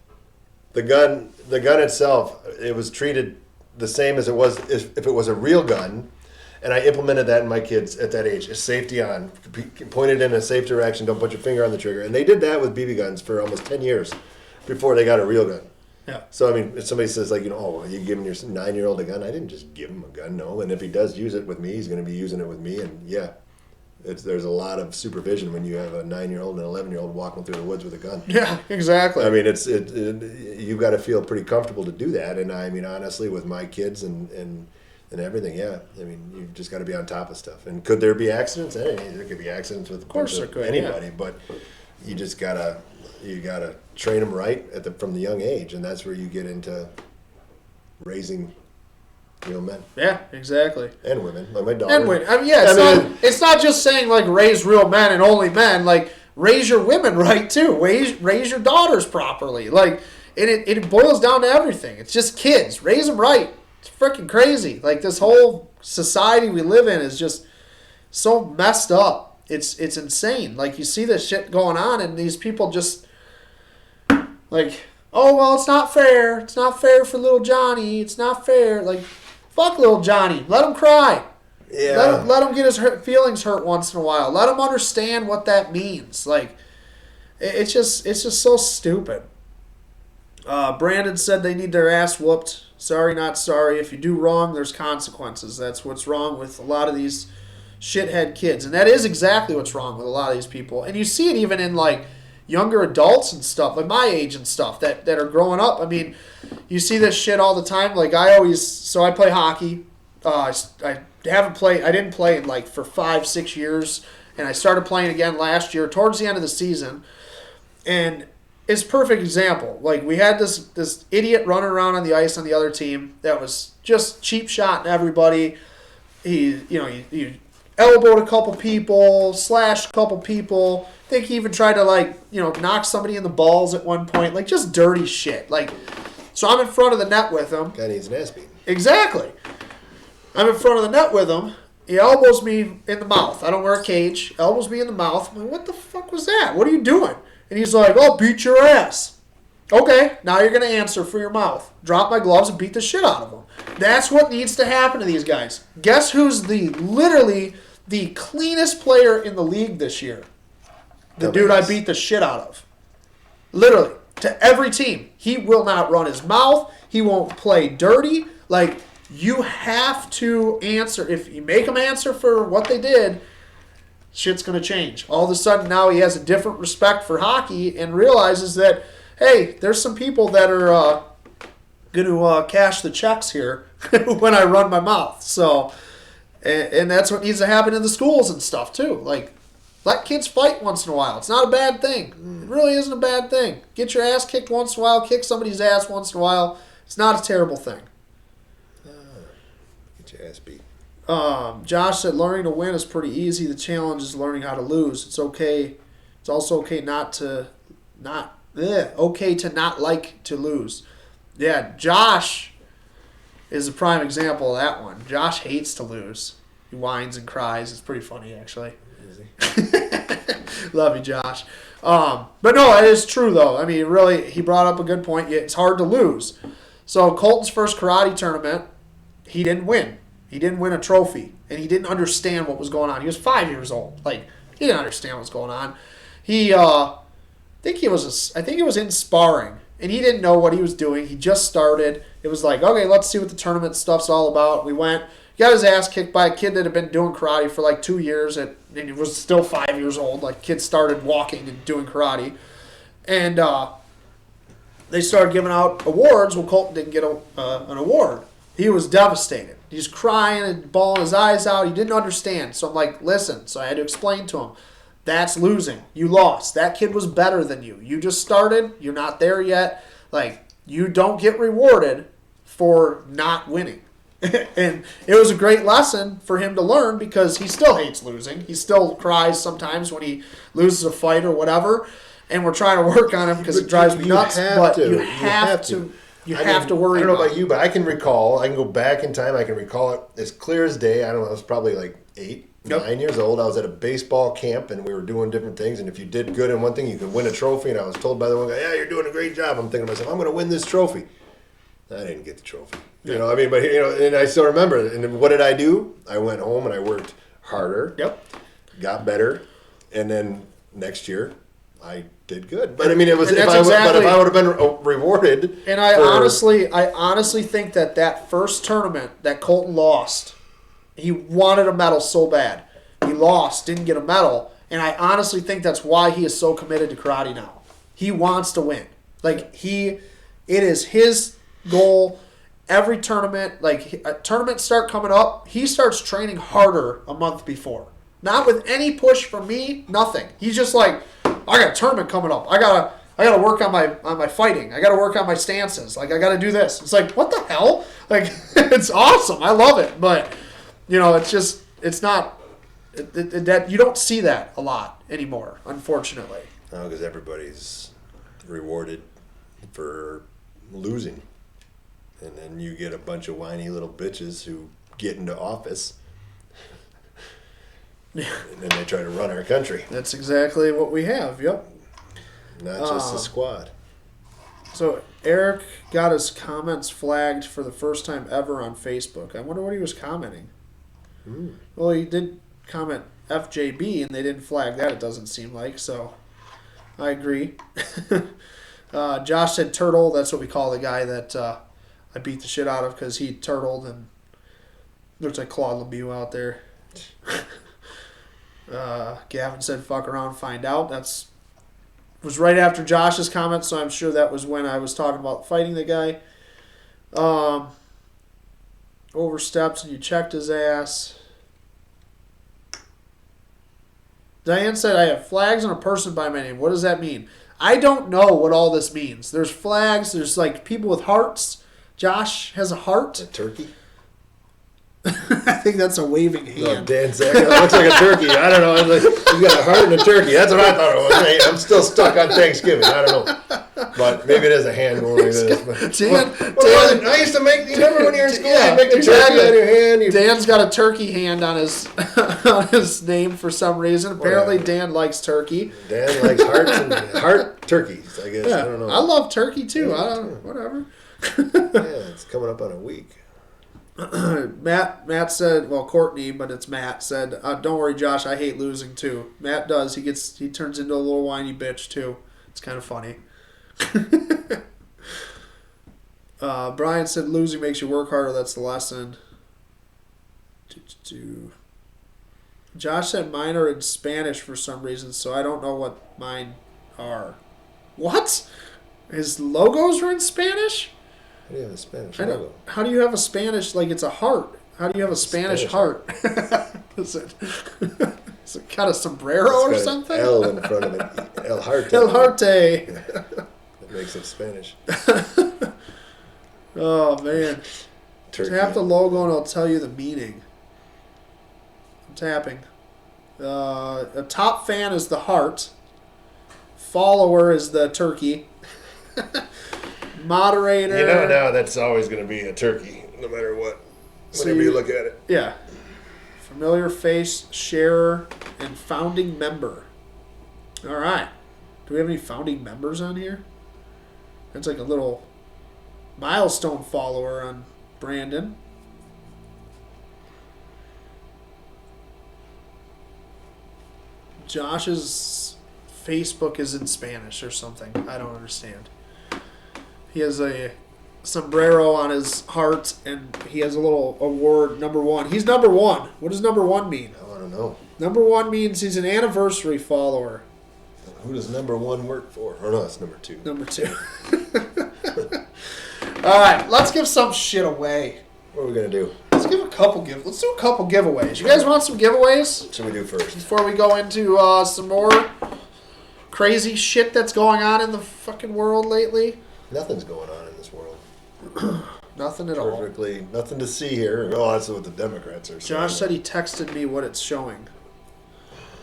the gun itself, it was treated the same as it was if it was a real gun. And I implemented that in my kids at that age. Safety on. Point it in a safe direction. Don't put your finger on the trigger. And they did that with BB guns for almost 10 years before they got a real gun. Yeah. So, I mean, if somebody says, like, oh, you giving your 9-year-old a gun? I didn't just give him a gun, no. And if he does use it with me, he's going to be using it with me. And, yeah, there's a lot of supervision when you have a 9-year-old and an 11-year-old walking through the woods with a gun. Yeah, exactly. I mean, you've got to feel pretty comfortable to do that. And, I mean, honestly, with my kids and everything, yeah. I mean, you've just got to be on top of stuff. And could there be accidents? There could be accidents with anybody, yeah. But you just gotta train them right from the young age, and that's where you get into raising real men. Yeah, exactly. And women, like my daughter. And women. I mean, yeah, it's not just saying like raise real men and only men. Like raise your women right too. Raise your daughters properly. Like it boils down to everything. It's just kids. Raise them right. It's freaking crazy. Like, this whole society we live in is just so messed up. It's insane. Like, you see this shit going on, and these people just, like, oh, well, it's not fair. It's not fair for little Johnny. It's not fair. Like, fuck little Johnny. Let him cry. Yeah. Let him get his feelings hurt once in a while. Let him understand what that means. Like, it's just so stupid. Brandon said they need their ass whooped. Sorry, not sorry. If you do wrong, there's consequences. That's what's wrong with a lot of these shithead kids. And that is exactly what's wrong with a lot of these people. And you see it even in, like, younger adults and stuff, like my age and stuff, that are growing up. I mean, you see this shit all the time. Like, I play hockey. I didn't play in, like, for 5-6 years. And I started playing again last year towards the end of the season. And it's a perfect example. Like, we had this idiot running around on the ice on the other team that was just cheap shotting everybody. He elbowed a couple people, slashed a couple people. I think he even tried to, knock somebody in the balls at one point. Like, just dirty shit. Like, so I'm in front of the net with him. Guy needs an ass beat. Exactly. I'm in front of the net with him. He elbows me in the mouth. I don't wear a cage. Elbows me in the mouth. I'm like, what the fuck was that? What are you doing? And he's like, oh, beat your ass. Okay, now you're going to answer for your mouth. Drop my gloves and beat the shit out of them. That's what needs to happen to these guys. Guess who's literally the cleanest player in the league this year? The dude I beat the shit out of. Literally. To every team. He will not run his mouth. He won't play dirty. Like, you have to answer. If you make him answer for what they did, shit's going to change. All of a sudden now he has a different respect for hockey and realizes that, hey, there's some people that are going to cash the checks here when I run my mouth. So, and that's what needs to happen in the schools and stuff too. Like, let kids fight once in a while. It's not a bad thing. It really isn't a bad thing. Get your ass kicked once in a while. Kick somebody's ass once in a while. It's not a terrible thing. Get your ass beat. Josh said learning to win is pretty easy. The challenge is learning how to lose. It's okay. It's also okay to not like to lose. Yeah, Josh is a prime example of that one. Josh hates to lose. He whines and cries. It's pretty funny, actually. Love you, Josh. But no, it is true, though. I mean, really, he brought up a good point. It's hard to lose. So Colton's first karate tournament, he didn't win. He didn't win a trophy, and he didn't understand what was going on. He was 5 years old. Like, he didn't understand what was going on. I think he was in sparring, and he didn't know what he was doing. He just started. It was like, okay, let's see what the tournament stuff's all about. We went. He got his ass kicked by a kid that had been doing karate for like 2 years, and he was still 5 years old. Like, kids started walking and doing karate. And they started giving out awards. Well, Colton didn't get an award. He was devastated. He's crying and bawling his eyes out. He didn't understand. So I'm like, listen. So I had to explain to him, that's losing. You lost. That kid was better than you. You just started. You're not there yet. Like, you don't get rewarded for not winning. And it was a great lesson for him to learn because he still hates losing. He still cries sometimes when he loses a fight or whatever. And we're trying to work on him because it drives me nuts. But you have to. You have to worry about it. I don't know about you, but I can go back in time. I can recall it as clear as day. I don't know, I was probably like 9 years old. I was at a baseball camp, and we were doing different things. And if you did good in one thing, you could win a trophy. And I was told by the one guy, yeah, you're doing a great job. I'm thinking to myself, I'm going to win this trophy. I didn't get the trophy. You know, I mean, but, you know, and I still remember. And what did I do? I went home, and I worked harder. Yep. Got better. And then next year, I did good. But I mean, it was if I would have been rewarded. And I honestly think that first tournament that Colton lost, he wanted a medal so bad. He lost, didn't get a medal, and I honestly think that's why he is so committed to karate now. He wants to win. Like it is his goal. Every tournament, like tournaments start coming up, he starts training harder a month before. Not with any push from me, nothing. He's just like, I got a tournament coming up. I gotta work on my fighting. I gotta work on my stances. Like I gotta do this. It's like, what the hell? Like it's awesome. I love it. But you know, it's not that you don't see that a lot anymore, unfortunately. No, because everybody's rewarded for losing, and then you get a bunch of whiny little bitches who get into office. Yeah. And then they try to run our country. That's exactly what we have, yep. Not just a squad. So Eric got his comments flagged for the first time ever on Facebook. I wonder what he was commenting. Well, he did comment FJB, and they didn't flag that, it doesn't seem like, so I agree. Josh said turtle. That's what we call the guy that I beat the shit out of because he turtled, and there's like Claude Lemieux out there. Gavin said, fuck around, find out. Was right after Josh's comment, so I'm sure that was when I was talking about fighting the guy. Oversteps and you checked his ass. Diane said, I have flags and a person by my name. What does that mean? I don't know what all this means. There's flags. There's like people with hearts. Josh has a heart. A turkey? I think that's a waving hand. No, Dan said, it looks like a turkey. I don't know. I was like, you got a heart and a turkey. That's what I thought it was. Hey, I'm still stuck on Thanksgiving. I don't know. But maybe it is a hand going like this. Dan, I used to make, you remember when you were in school, you make the turkey on your hand. Dan's got a turkey hand on his name for some reason. Apparently Dan likes turkey. Dan likes hearts and heart turkeys, I guess. Yeah, I don't know. I love turkey too. Yeah, Whatever. Yeah, it's coming up on a week. Matt said, well, Courtney, but it's Matt, said, don't worry, Josh, I hate losing too. Matt does. He turns into a little whiny bitch too. It's kind of funny. Brian said, losing makes you work harder. That's the lesson. Josh said mine are in Spanish for some reason, so I don't know what mine are. What? His logos are in Spanish? How do you have a Spanish logo? How do you have a Spanish, like it's a heart? How do you have a Spanish heart? Is it got a sombrero or something? L in front of it. El Harte. El Harte. That makes it Spanish. Oh, man. Turkey. Tap the logo and I'll tell you the meaning. I'm tapping. A top fan is the heart. Follower is the turkey. Moderator. You know now that's always going to be a turkey, no matter what. Whenever you look at it. Yeah. Familiar face, sharer, and founding member. All right. Do we have any founding members on here? That's like a little milestone follower on Brandon. Josh's Facebook is in Spanish or something. I don't understand. He has a sombrero on his heart, and he has a little award, number one. He's number one. What does number one mean? I don't know. Number one means he's an anniversary follower. Who does number one work for? Oh, no, it's number two. Number two. All right, let's give some shit away. What are we going to do? Let's do a couple giveaways. You guys want some giveaways? What should we do first? Before we go into some more crazy shit that's going on in the fucking world lately? Nothing's going on in this world. Nothing at all. Perfectly. Nothing to see here. Oh, that's what the Democrats are saying. Josh said he texted me what it's showing.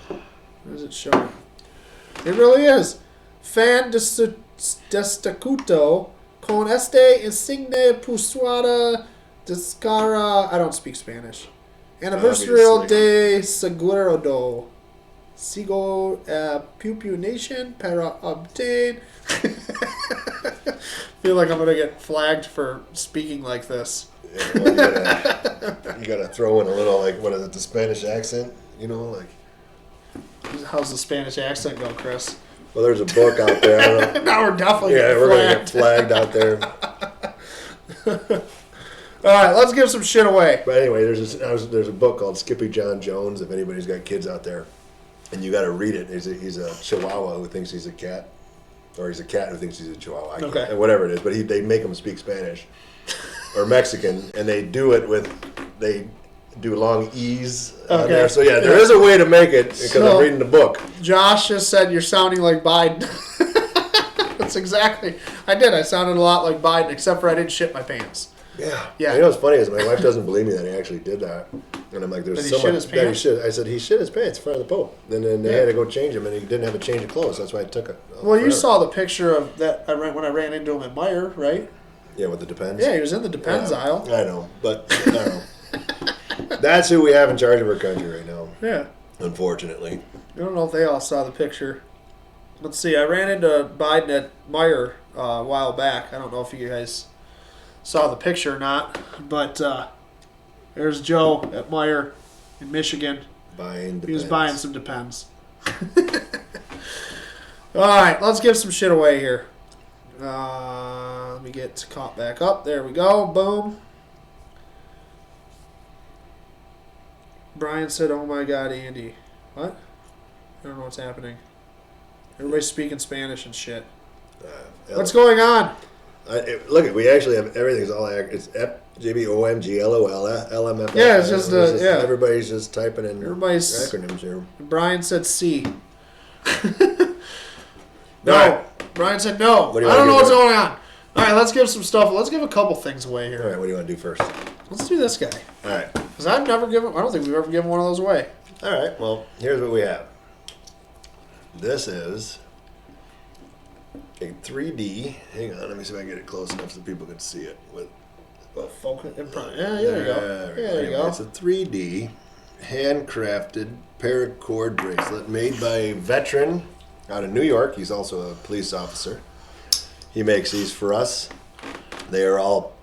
What is it showing? It really is. Fan destacuto con este insigne pusuada descara. I don't speak Spanish. Anniversario de Seguro. Sigo Pew Pew Nation para obtain. Feel like I'm gonna get flagged for speaking like this. Yeah, well, you gotta throw in a little, like, what is it, the Spanish accent? You know, like. How's the Spanish accent go, Chris? Well, there's a book out there. I don't know. Now we're definitely We're gonna get flagged out there. All right, let's give some shit away. But anyway, there's a book called Skippy John Jones. If anybody's got kids out there, and you got to read it. He's a Chihuahua who thinks he's a cat, or he's a cat who thinks he's a Chihuahua. Okay, whatever it is. But they make him speak Spanish or Mexican, and they do it they do long E's on there. So yeah, there is a way to make it because I'm reading the book. Josh just said you're sounding like Biden. That's exactly. I did. I sounded a lot like Biden, except for I didn't shit my pants. Yeah. Yeah. You know what's funny is my wife doesn't believe me that he actually did that. And I'm like, there's so much that he shit. I said he shit his pants in front of the Pope. And then they had to go change him, and he didn't have a change of clothes. That's why I took it. Well, you saw the picture of that when I ran into him at Meijer, right? Yeah, with the Depends. Yeah, he was in the Depends aisle. I know, but I don't know. That's who we have in charge of our country right now. Yeah. Unfortunately. I don't know if they all saw the picture. Let's see. I ran into Biden at Meijer a while back. I don't know if you guys saw the picture or not, but there's Joe at Meijer in Michigan. He was buying some Depends. All right, let's give some shit away here. Let me get caught back up. There we go. Boom. Brian said, "Oh my God, Andy." What? I don't know what's happening. Everybody's speaking Spanish and shit. What's going on? Look, we actually have everything's all it's JBOMGLOL Yeah, it's just everybody's just typing in acronyms here. Brian said C. No. Right. Brian said no. I don't know what's going on. All right, let's give some stuff. Let's give a couple things away here. All right, what do you want to do first? Let's do this guy. All right. Because I don't think we've ever given one of those away. All right, well, here's what we have. This is a 3D. Hang on, let me see if I can get it close enough so people can see it. Focus. Yeah, there you go. There you go. It's a 3D handcrafted paracord bracelet made by a veteran out of New York. He's also a police officer. He makes these for us. They are all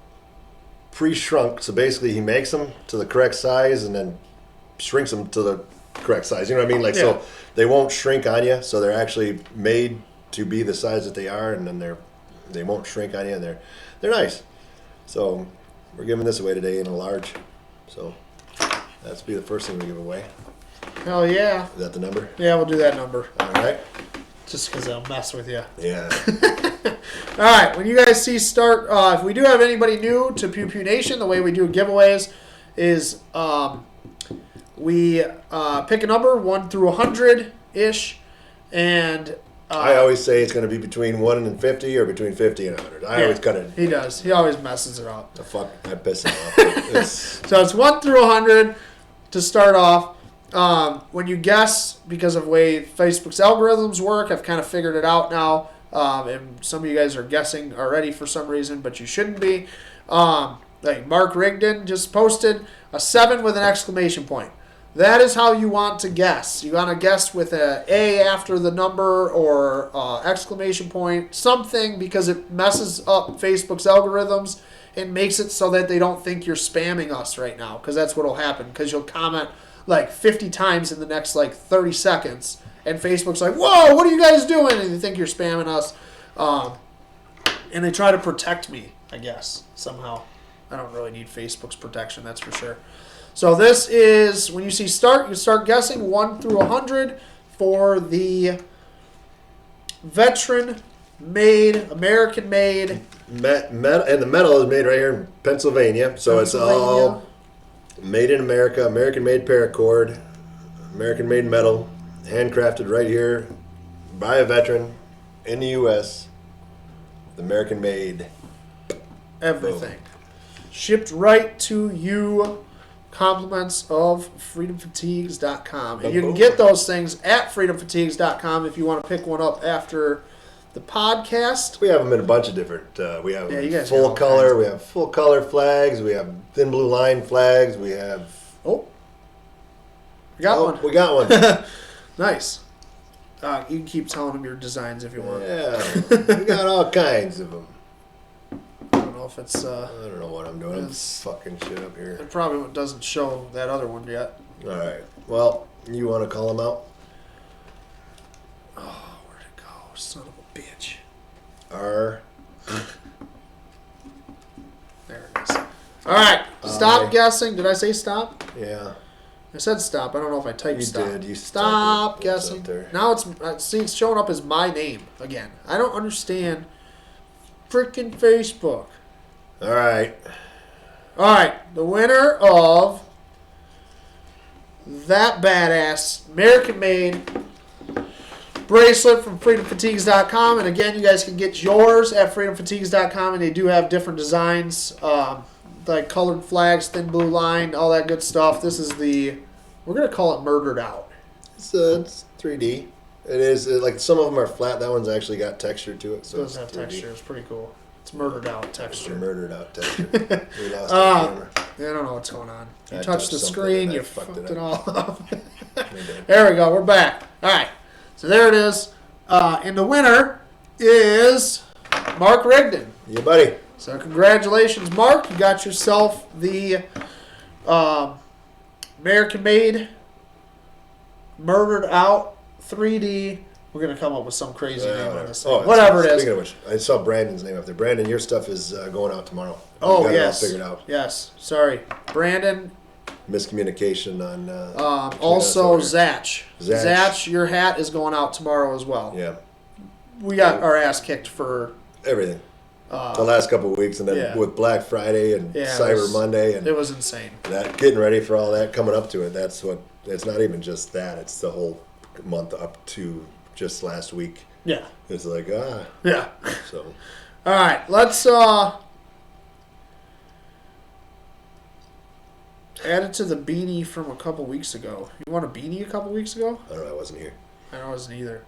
pre-shrunk, so basically he makes them to the correct size and then shrinks them to the correct size. You know what I mean? So they won't shrink on you. So they're actually made to be the size that they are, and then they won't shrink on you, and they're nice. So we're giving this away today in a large. So that's be the first thing we give away. Hell yeah! Is that the number? Yeah, we'll do that number. All right. Just because I'll mess with you. Yeah. All right. When you guys see start, if we do have anybody new to Pew Pew Nation, the way we do giveaways is we pick a number 1 through 100-ish, and I always say it's going to be between 1 and 50 or between 50 and 100. I always cut it. He does. He always messes it up. The fuck, I piss him off. So it's 1 through 100 to start off. When you guess, because of the way Facebook's algorithms work, I've kind of figured it out now. And some of you guys are guessing already for some reason, but you shouldn't be. Like Mark Rigdon just posted a 7 with an exclamation point. That is how you want to guess. You want to guess with a after the number or exclamation point, something, because it messes up Facebook's algorithms and makes it so that they don't think you're spamming us right now, because that's what will happen, because you'll comment like 50 times in the next like 30 seconds, and Facebook's like, whoa, what are you guys doing? And they think you're spamming us. And they try to protect me, I guess, somehow. I don't really need Facebook's protection, that's for sure. So this is, when you see start, you start guessing 1 through 100 for the veteran American made. And the metal is made right here in Pennsylvania. So it's all made in America, American-made paracord, American-made metal, handcrafted right here by a veteran in the U.S. American-made. Everything. Shipped right to you. Compliments of freedomfatigues.com. And you can get those things at freedomfatigues.com if you want to pick one up after the podcast. We have them in a bunch of different. We have you guys full got color. kinds. We have full color flags. We have thin blue line flags. We have. Oh, we got one. We got one. Nice. You can keep telling them your designs if you want. Yeah, we got all kinds of them. I don't know if it's. I don't know what I'm doing. I'm fucking shit up here. It probably doesn't show that other one yet. All right. Well, you want to call them out? Oh, where'd it go? Son of a bitch. R. There it is. All right. Stop guessing. Did I say stop? Yeah. I said stop. I don't know if I typed You stop. did. You stop typed it. It's guessing. up there. Now it's showing up as my name again. I don't understand. Freaking Facebook. All right. All right. The winner of that badass American-made bracelet from freedomfatigues.com. And again, you guys can get yours at freedomfatigues.com, and they do have different designs, like colored flags, thin blue line, all that good stuff. This is we're going to call it Murdered Out. It's 3D. It is like some of them are flat. That one's actually got texture to it. So It does have 3D. texture. It's pretty cool. It's Murdered Out It's texture. murdered out texture. We lost the camera. I don't know what's going on. You I touched the something screen, and I you fucked it all up. We did. There we go. We're back. All right. So there it is. And the winner is Mark Rigdon. Yeah, buddy. So congratulations, Mark. You got yourself the American-made Murdered Out 3D. We're going to come up with some crazy name on this thing. Whatever it is. Speaking of which, I saw Brandon's name up there. Brandon, your stuff is going out tomorrow. Oh, You got yes. it all figured out. Yes. Sorry. Brandon. Miscommunication on. Also, us over Zach. Zach, your hat is going out tomorrow as well. Yeah. We got our ass kicked for Everything. The last couple of weeks, and then yeah. with Black Friday and Cyber Monday, and it was insane. that getting ready for all that coming up to it. That's what. It's not even just that. It's the whole month up to just last week. Yeah. It's like Yeah. So. All right. Let's add it to the beanie from a couple weeks ago. You want a beanie a couple weeks ago? I don't know. I wasn't here. I wasn't either.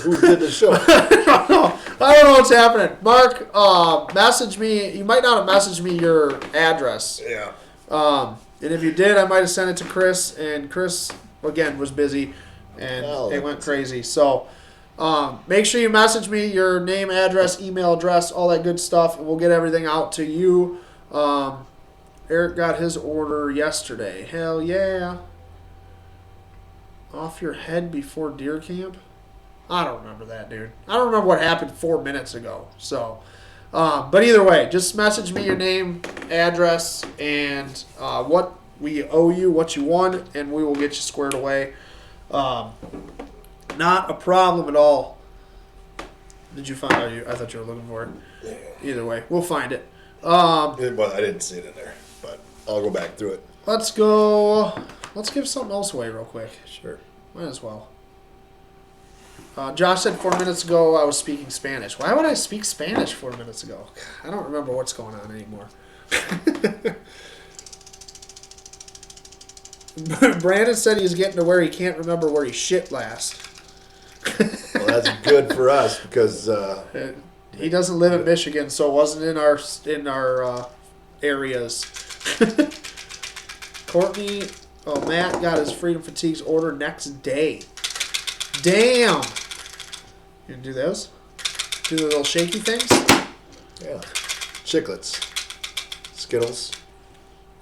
Who did the show? I don't know what's happening. Mark, message me. You might not have messaged me your address. Yeah. And if you did, I might have sent it to Chris. And Chris, again, was busy. And it went crazy. So make sure you message me your name, address, email address, all that good stuff. And we'll get everything out to you. Eric got his order yesterday. Hell yeah. Off your head before deer camp? I don't remember that, dude. I don't remember what happened 4 minutes ago. So, but either way, just message me your name, address, and what we owe you, what you won, and we will get you squared away. Not a problem at all. Did you find out? I thought you were looking for it. Either way, we'll find it. Well, I didn't see it in there, but I'll go back through it. Let's go. Let's give something else away real quick. Sure. Might as well. Josh said 4 minutes ago I was speaking Spanish. Why would I speak Spanish 4 minutes ago? I don't remember what's going on anymore. Brandon said he's getting to where he can't remember where he shit last. Well, that's good for us because he doesn't live in Michigan, so it wasn't in our areas. Courtney, Matt got his Freedom Fatigues order next day. Damn. You gonna do those? Do the little shaky things? yeah, chiclets, Skittles.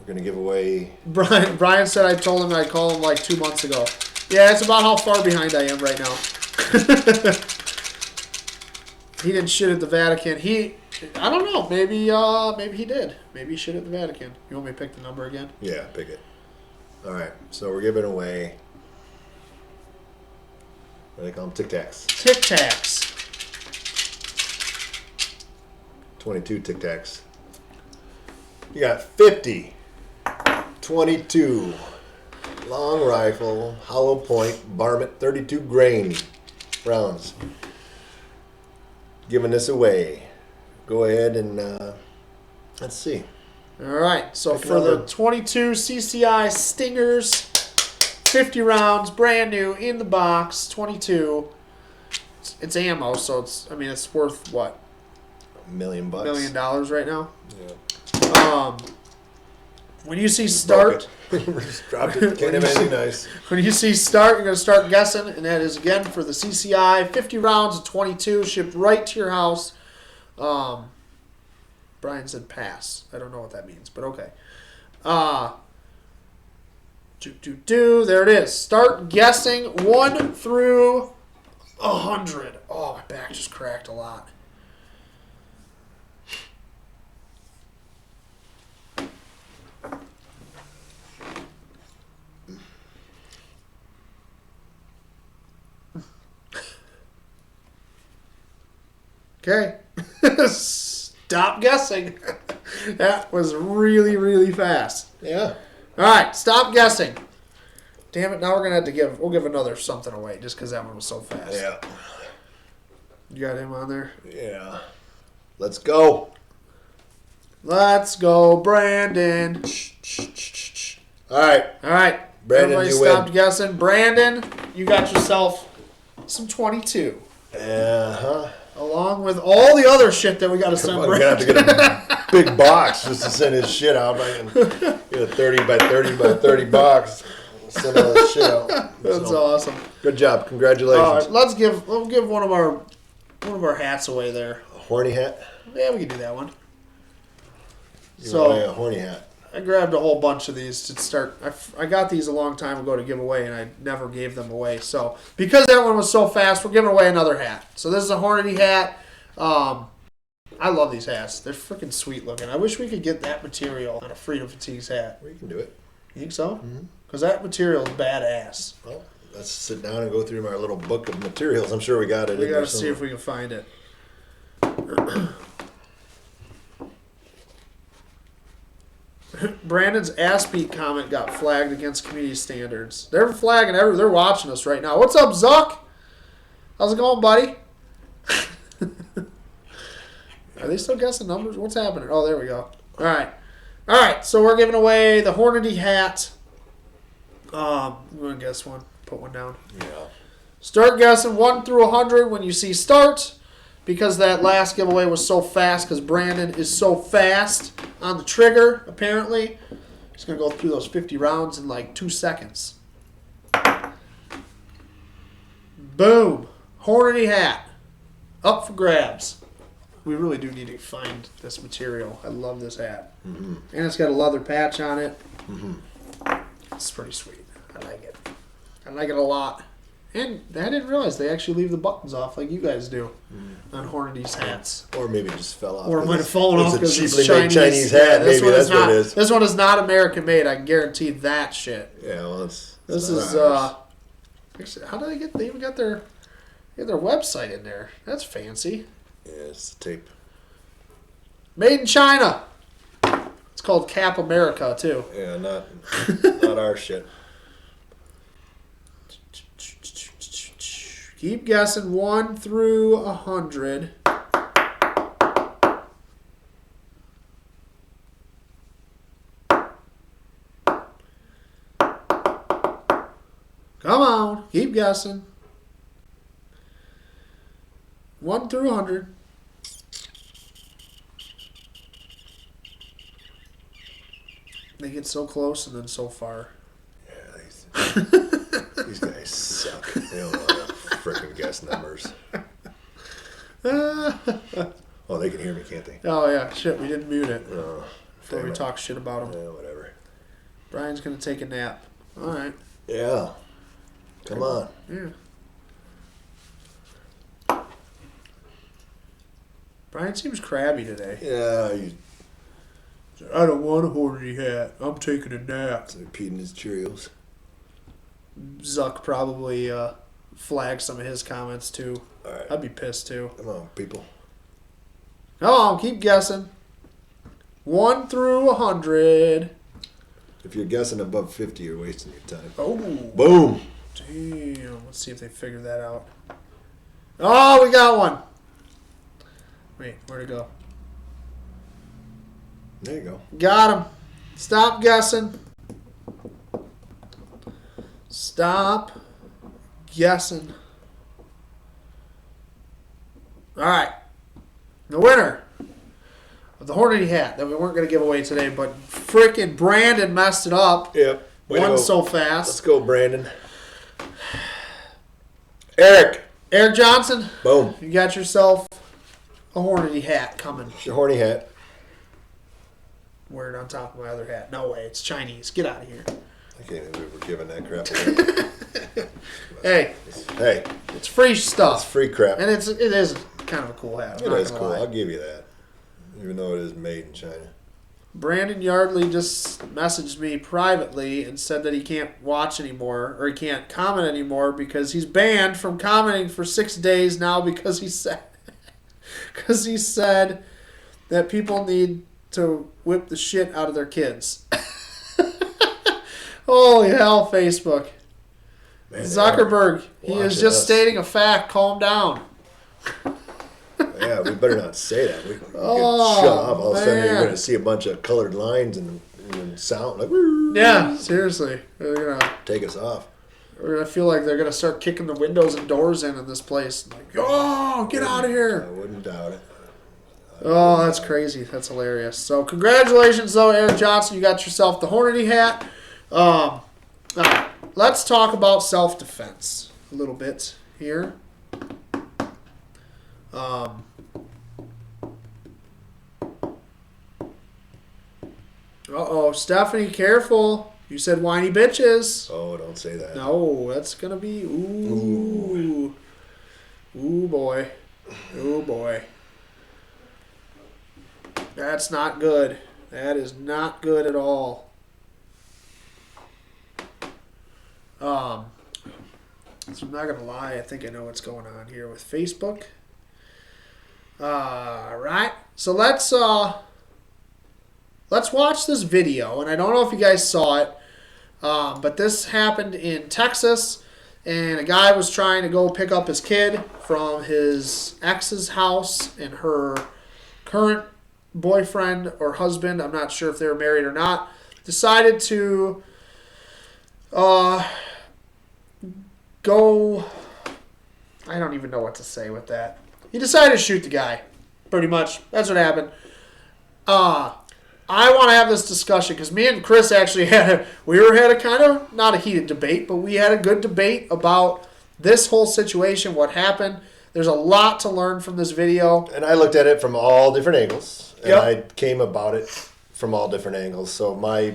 We're gonna give away. Brian said I told him I'd call him like 2 months ago. Yeah, it's about how far behind I am right now. He didn't shit at the Vatican. I don't know. Maybe he did. Maybe he shit at the Vatican. You want me to pick the number again? Yeah, pick it. All right, so we're giving away What do they call them? Tic Tacs. Tic Tacs. 22 Tic Tacs. You got 50. 22. Long rifle, hollow point, varmint, 32 grain rounds. Giving this away. Go ahead and let's see. All right. So Pick for the another. 22 CCI Stingers, 50 rounds, brand new in the box, 22. It's ammo, so it's worth what? $1 million. $1 million right now. Yeah. When you see start, Just dropped it. Can't have anything nice. when you see start, you're gonna start guessing, and that is again for the CCI, 50 rounds of 22, shipped right to your house. Brian said pass. I don't know what that means, but okay. There it is. Start guessing 1 through 100. Oh, my back just cracked a lot. Okay. Stop guessing. That was really, really fast. Yeah. All right, stop guessing. Damn it, now we're going to have to we'll give another something away just because that one was so fast. Yeah. You got him on there? Yeah. Let's go. Let's go, Brandon. All right. All right. Brandon, Everybody you stopped win. guessing. Brandon, you got yourself some 22. Uh-huh. Along with all the other shit that we got to send We're going to Brandon. have to get a big box just to send his shit out. I can get a 30 by 30 by 30 box. Send all this shit out. That's So, awesome. good job. Congratulations. All right, let's give one of our hats away there. A horny hat? Yeah, we can do that one. Give So- away a horny hat. I grabbed a whole bunch of these to start. I got these a long time ago to give away, and I never gave them away. So because that one was so fast, we're giving away another hat. So this is a Hornady hat. I love these hats. They're freaking sweet looking. I wish we could get that material on a Freedom Fatigues hat. We can do it. You think so? Mm-hmm. Because that material is badass. Well, let's sit down and go through our little book of materials. I'm sure we got it. We in got there to see if somewhere. we can find it. Brandon's ass beat comment got flagged against community standards. They're flagging they're watching us right now. What's up, Zuck? How's it going, buddy? Are they still guessing numbers? What's happening? Oh, there we go. All right. So we're giving away the Hornady hat. I'm gonna guess one. Put one down. Yeah. Start guessing 1 through 100 when you see start. Because that last giveaway was so fast, because Brandon is so fast on the trigger, apparently. He's going to go through those 50 rounds in like 2 seconds. Boom. Hornady hat. Up for grabs. We really do need to find this material. I love this hat. Mm-hmm. And it's got a leather patch on it. Mm-hmm. It's pretty sweet. I like it. I like it a lot. And I didn't realize they actually leave the buttons off like you guys do on Hornady's hats. Or maybe it just fell off. Or it might have fallen off It's because a it's cheaply made Chinese hat. this Maybe one that's is not, what it is. This one is not American made. I can guarantee that shit. Yeah, well, it's This not is ours. actually, how did they get? They even got their website in there. That's fancy. Yeah, it's the tape. Made in China. It's called Cap America too. Yeah, not our shit. Keep guessing 1 through 100. Come on, keep guessing. 1 through 100. They get so close and then so far. Yeah, these guys suck. They don't know how to frickin' guess numbers. Oh, they can hear me, can't they? Oh yeah, shit, we didn't mute it No. before we talk shit about them. Yeah, whatever. Brian's gonna take a nap. All right. Yeah. Come on. Yeah. Brian seems crabby today. Yeah, I don't want a Hornady hat. I'm taking a nap. he's repeating his Cheerios. Zuck probably flag some of his comments too. All right. I'd be pissed too. Come on, people. Come on, keep guessing. 1 through 100. If you're guessing above 50, you're wasting your time. Oh. Boom. Damn. Let's see if they figure that out. Oh, we got one. Wait, where'd it go? There you go. Got him. Stop guessing. Stop guessing. All right. The winner of the Hornady hat that we weren't going to give away today, but frickin' Brandon messed it up. Yep. Won so Let's fast. go, Brandon. Eric Johnson. Boom. You got yourself a Hornady hat coming. Your horny hat. Wear it on top of my other hat. No way. It's Chinese. Get out of here. I can't believe we're giving that crap away. Hey. Hey. It's free stuff. It's free crap. And it is kind of a cool hat. It is cool. I'll give you that. Even though it is made in China. Brandon Yardley just messaged me privately and said that he can't watch anymore, or he can't comment anymore because he's banned from commenting for 6 days now because he said that people need to whip the shit out of their kids. Holy hell, Facebook. Man, Zuckerberg, he is just stating a fact. Calm down. Yeah, we better not say that. We can shut Oh, off. All of a sudden, you're man. going to see a bunch of colored lines and sound like, Yeah, seriously. They're gonna take us off. feel like they're gonna start kicking the windows and doors in this place. Like, oh, get out of I here! wouldn't doubt it. Oh, that's crazy. That's hilarious. So, congratulations, though, Eric Johnson. You got yourself the Hornady hat. All right, let's talk about self-defense a little bit here. Uh-oh, Stephanie, careful. You said whiny bitches. Oh, don't say that. No, that's going to be... Ooh. Ooh, boy. Ooh, boy. That's not good. That is not good at all. So I'm not going to lie. I think I know what's going on here with Facebook. All right. So let's watch this video. And I don't know if you guys saw it, but this happened in Texas. And a guy was trying to go pick up his kid from his ex's house, and her current boyfriend or husband, I'm not sure if they were married or not, decided to go, I don't even know what to say with that. He decided to shoot the guy, pretty much. That's what happened. I want to have this discussion because me and Chris actually had a kind of, not a heated debate, but we had a good debate about this whole situation, what happened. There's a lot to learn from this video. And I looked at it from all different angles, and Yep. I came about it from all different angles. So my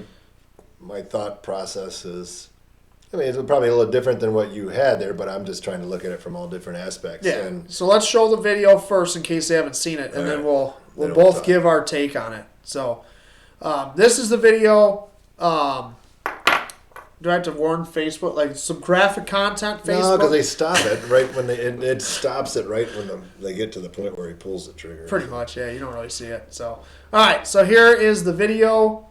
thought process is, I mean, it's probably a little different than what you had there, but I'm just trying to look at it from all different aspects. Yeah. And So let's show the video first in case they haven't seen it, and then we'll Then we'll both talk. give our take on it. So this is the video. Do I have to warn Facebook? Like some graphic content, Facebook? no, because they stop it right when it stops it right when they get to the point where he pulls the trigger. Pretty much, yeah. You don't really see it. So, all right. So here is the video.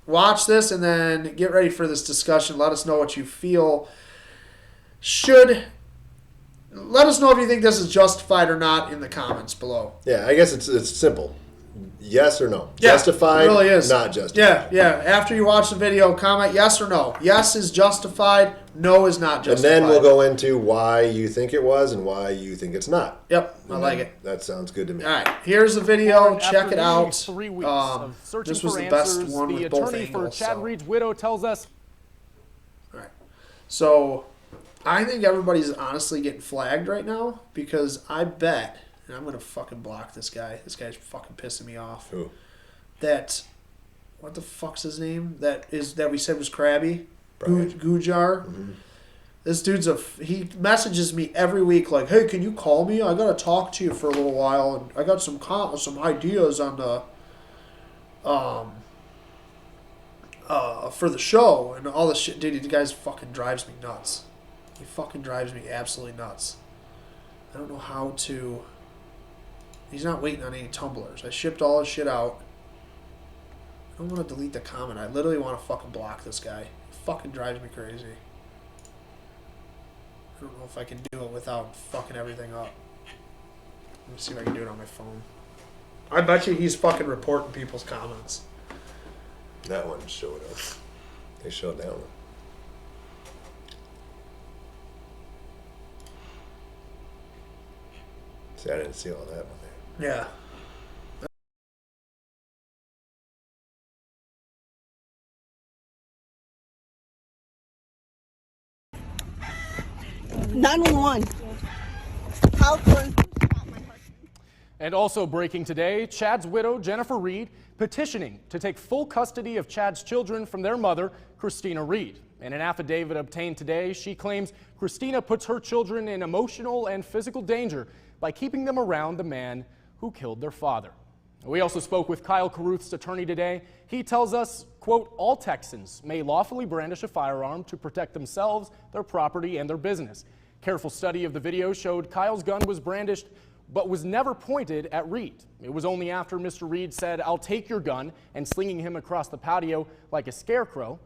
Watch this and then get ready for this discussion. Let us know what you feel. Let us know if you think this is justified or not in the comments below. Yeah, I guess it's simple. Yes or no? Yeah, justified, it really is. not justified. Yeah. After you watch the video, comment yes or no. Yes is justified. No is not And justified. then we'll go into why you think it was and why you think it's not. Yep, I And like then it. That sounds good to me. All right, here's the video. Check After it out. nearly 3 weeks of searching This was for the best answers, one the with both attorney angles. for Chad Reed's widow tells us. All right. So I think everybody's honestly getting flagged right now because I bet, and I'm going to fucking block this guy. This guy's fucking pissing me off. Who? That, what the fuck's his name? That we said was Krabby? Brian. Gujar. Mm-hmm. This dude's he messages me every week like, hey, can you call me? I got to talk to you for a little while. And I got some ideas on the, for the show and all this shit. Dude, the guy fucking drives me nuts. He fucking drives me absolutely nuts. I don't know how to... He's not waiting on any tumblers. I shipped all his shit out. I don't want to delete the comment. I literally want to fucking block this guy. He fucking drives me crazy. I don't know if I can do it without fucking everything up. Let me see if I can do it on my phone. I bet you he's fucking reporting people's comments. That one showed up. They showed that one. See, I didn't see all that one there. Yeah. 911. California. And also breaking today, Chad's widow, Jennifer Reed, petitioning to take full custody of Chad's children from their mother, Christina Reed. In an affidavit obtained today, she claims Christina puts her children in emotional and physical danger by keeping them around the man who killed their father. We also spoke with Kyle Carruth's attorney today. He tells us, quote, all Texans may lawfully brandish a firearm to protect themselves, their property, and their business. Careful study of the video showed Kyle's gun was brandished but was never pointed at Reed. It was only after Mr. Reed said, I'll take your gun, and slinging him across the patio like a scarecrow,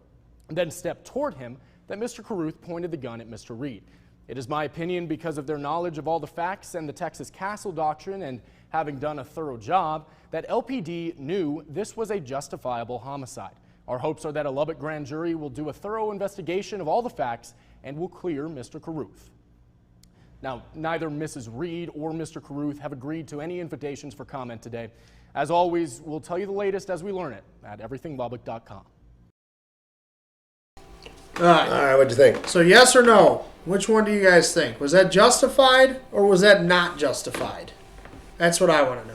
and then stepped toward him, that Mr. Carruth pointed the gun at Mr. Reed. It is my opinion, because of their knowledge of all the facts and the Texas Castle Doctrine and having done a thorough job, that LPD knew this was a justifiable homicide. Our hopes are that a Lubbock grand jury will do a thorough investigation of all the facts and will clear Mr. Carruth. Now, neither Mrs. Reed or Mr. Carruth have agreed to any invitations for comment today. As always, we'll tell you the latest as we learn it at everythinglubbock.com. All right, what'd you think? So yes or no? Which one do you guys think? Was that justified or was that not justified? That's what I want to know.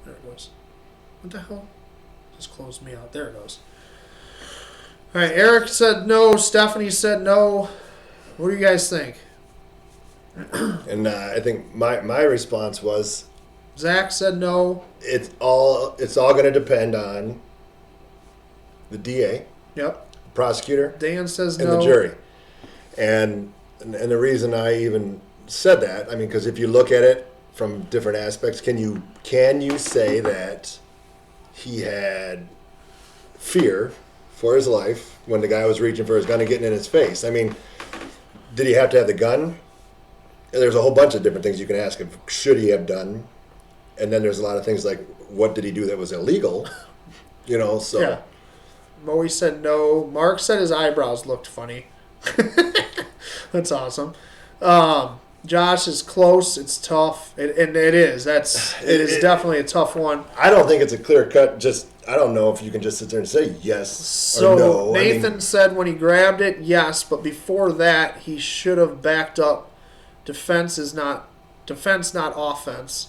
There it goes. What the hell? Just closed me out. There it goes. All right, Eric said no. Stephanie said no. What do you guys think? And I think my response was, Zach said no. it's all going to depend on the DA, Yep. the prosecutor, Dan says and no. the jury. And the reason I even said that, I mean, because if you look at it from different aspects, can you say that he had fear for his life when the guy was reaching for his gun and getting in his face? I mean, did he have to have the gun? There's a whole bunch of different things you can ask him. Should he have done? And then there's a lot of things like, what did he do that was illegal? You know, so. Yeah. Moe said no. Mark said his eyebrows looked funny. That's awesome. Josh is close. It's tough. And it is. It is definitely a tough one. I don't think it's a clear cut. I don't know if you can just sit there and say yes or no. So Nathan said when he grabbed it, yes. But before that, he should have backed up. Defense, not offense.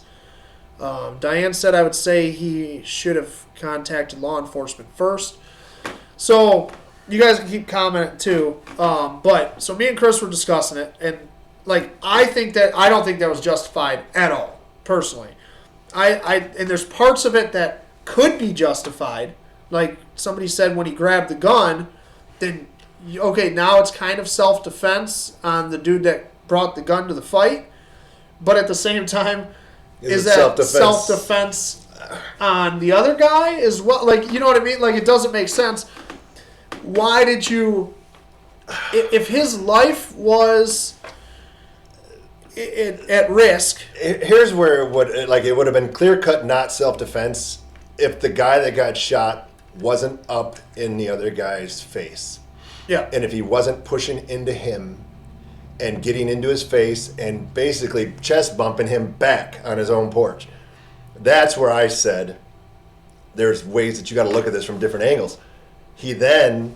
Diane said I would say he should have contacted law enforcement first. So you guys can keep commenting too. But so me and Chris were discussing it, and like I don't think that was justified at all, personally. And there's parts of it that could be justified. Like somebody said when he grabbed the gun, then okay, now it's kind of self-defense on the dude that brought the gun to the fight, but at the same time, is that self-defense on the other guy as well? Like, you know what I mean? Like, it doesn't make sense. Why did you, if his life was at risk? Here's where it would have been clear-cut not self-defense if the guy that got shot wasn't up in the other guy's face. Yeah. And if he wasn't pushing into him and getting into his face and basically chest bumping him back on his own porch. That's where I said there's ways that you got to look at this from different angles. He then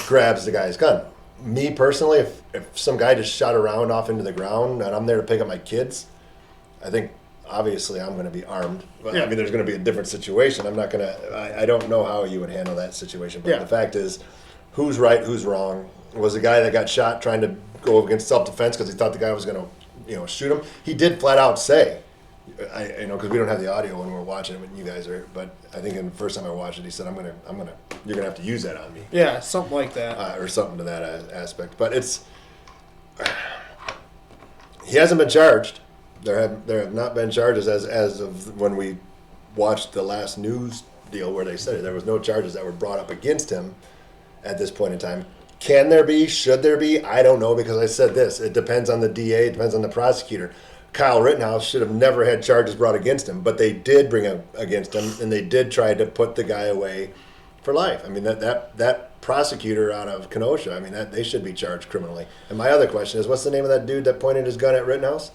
grabs the guy's gun. Me personally, if some guy just shot a round off into the ground and I'm there to pick up my kids, I think obviously I'm going to be armed. Yeah. I mean, there's going to be a different situation. I don't know how you would handle that situation. But yeah. The fact is, who's right, who's wrong? Was the guy that got shot trying to go against self-defense because he thought the guy was going to shoot him. He did flat out say, because we don't have the audio when we're watching it, when you guys are. But I think in the first time I watched it, he said, you're gonna have to use that on me. Yeah, something like that, or something to that aspect. But he hasn't been charged. There have not been charges as of when we watched the last news deal where they said it. There was no charges that were brought up against him at this point in time. Can there be? Should there be? I don't know, because I said this. It depends on the DA. It depends on the prosecutor. Kyle Rittenhouse should have never had charges brought against him, but they did bring up against him, and they did try to put the guy away for life. I mean, that prosecutor out of Kenosha, I mean, they should be charged criminally. And my other question is, what's the name of that dude that pointed his gun at Rittenhouse?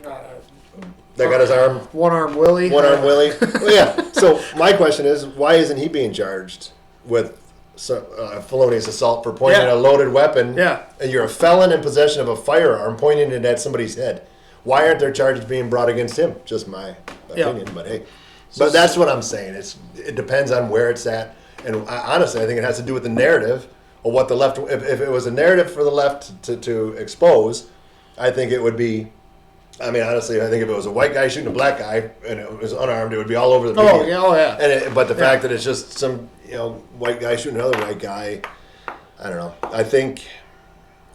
That got his arm? One-arm Willie. One-arm Willie. Well, yeah. So my question is, why isn't he being charged with felonious assault for pointing at a loaded weapon? Yeah. And you're a felon in possession of a firearm pointing it at somebody's head. Why aren't there charges being brought against him? Just my opinion, but hey. But that's what I'm saying. It depends on where it's at. And honestly, I think it has to do with the narrative of what the left. If it was a narrative for the left to expose, I think it would be. I mean, honestly, I think if it was a white guy shooting a black guy and it was unarmed, it would be all over the media. Oh yeah. But the fact that it's just some white guy shooting another white guy, I don't know. I think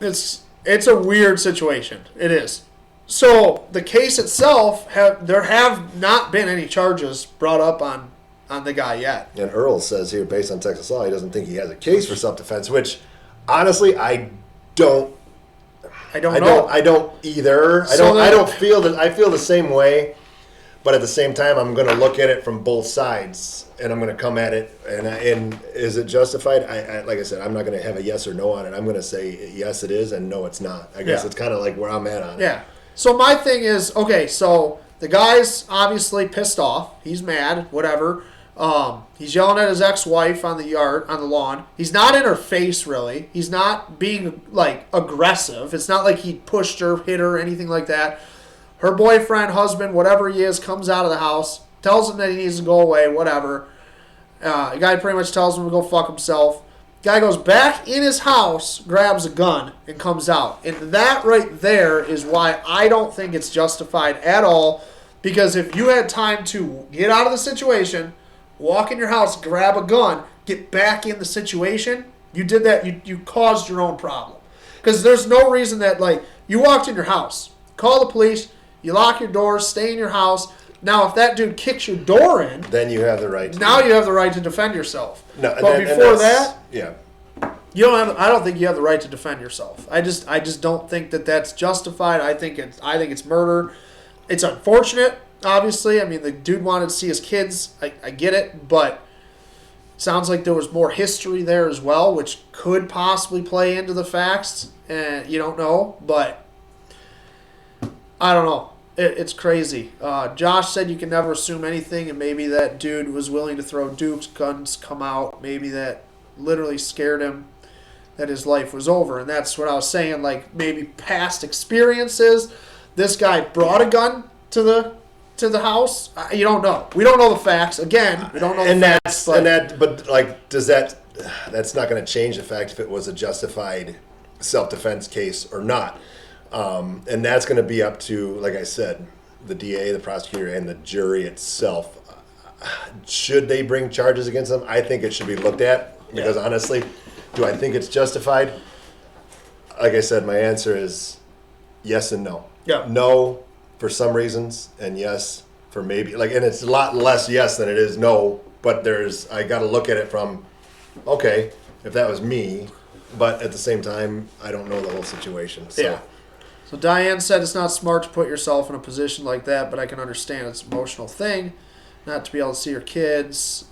it's a weird situation. It is. So the case itself, there have not been any charges brought up on the guy yet. And Earl says here, based on Texas law, he doesn't think he has a case for self-defense, which honestly I don't know. I don't either. I don't feel that. I feel the same way, but at the same time, I'm going to look at it from both sides, and I'm going to come at it. And is it justified? I like I said, I'm not going to have a yes or no on it. I'm going to say yes, it is, and no, it's not. I guess it's kind of like where I'm at on it. Yeah. So my thing is, okay, so the guy's obviously pissed off. He's mad, whatever. He's yelling at his ex-wife on the lawn. He's not in her face, really. He's not being, aggressive. It's not like he pushed her, hit her, anything like that. Her boyfriend, husband, whatever he is, comes out of the house, tells him that he needs to go away, whatever. The guy pretty much tells him to go fuck himself. Guy goes back in his house, grabs a gun, and comes out. And that right there is why I don't think it's justified at all. Because if you had time to get out of the situation, walk in your house, grab a gun, get back in the situation, you did that, you caused your own problem. Because there's no reason that, you walked in your house, call the police, you lock your doors, stay in your house. Now, if that dude kicks your door in, then you have the right. Now you have the right to defend yourself. No, but before that, yeah, you don't have. I don't think you have the right to defend yourself. I just don't think that that's justified. I think it's murder. It's unfortunate, obviously. I mean, the dude wanted to see his kids. I get it, but it sounds like there was more history there as well, which could possibly play into the facts. And you don't know, but I don't know. It's crazy. Josh said you can never assume anything, and maybe that dude was willing to throw dukes, guns come out. Maybe that literally scared him that his life was over. And that's what I was saying, maybe past experiences. This guy brought a gun to the house. You don't know. We don't know the facts. Again, we don't know the facts. Does that's not going to change the fact if it was a justified self-defense case or not. And that's going to be up to, like I said, the DA, the prosecutor, and the jury itself. Should they bring charges against them? I think it should be looked at because honestly, do I think it's justified? Like I said, my answer is yes and no. Yeah. No for some reasons, and yes for maybe. And it's a lot less yes than it is no. But I got to look at it from, okay, if that was me, but at the same time, I don't know the whole situation. So. Yeah. So Diane said it's not smart to put yourself in a position like that, but I can understand it's an emotional thing, not to be able to see your kids.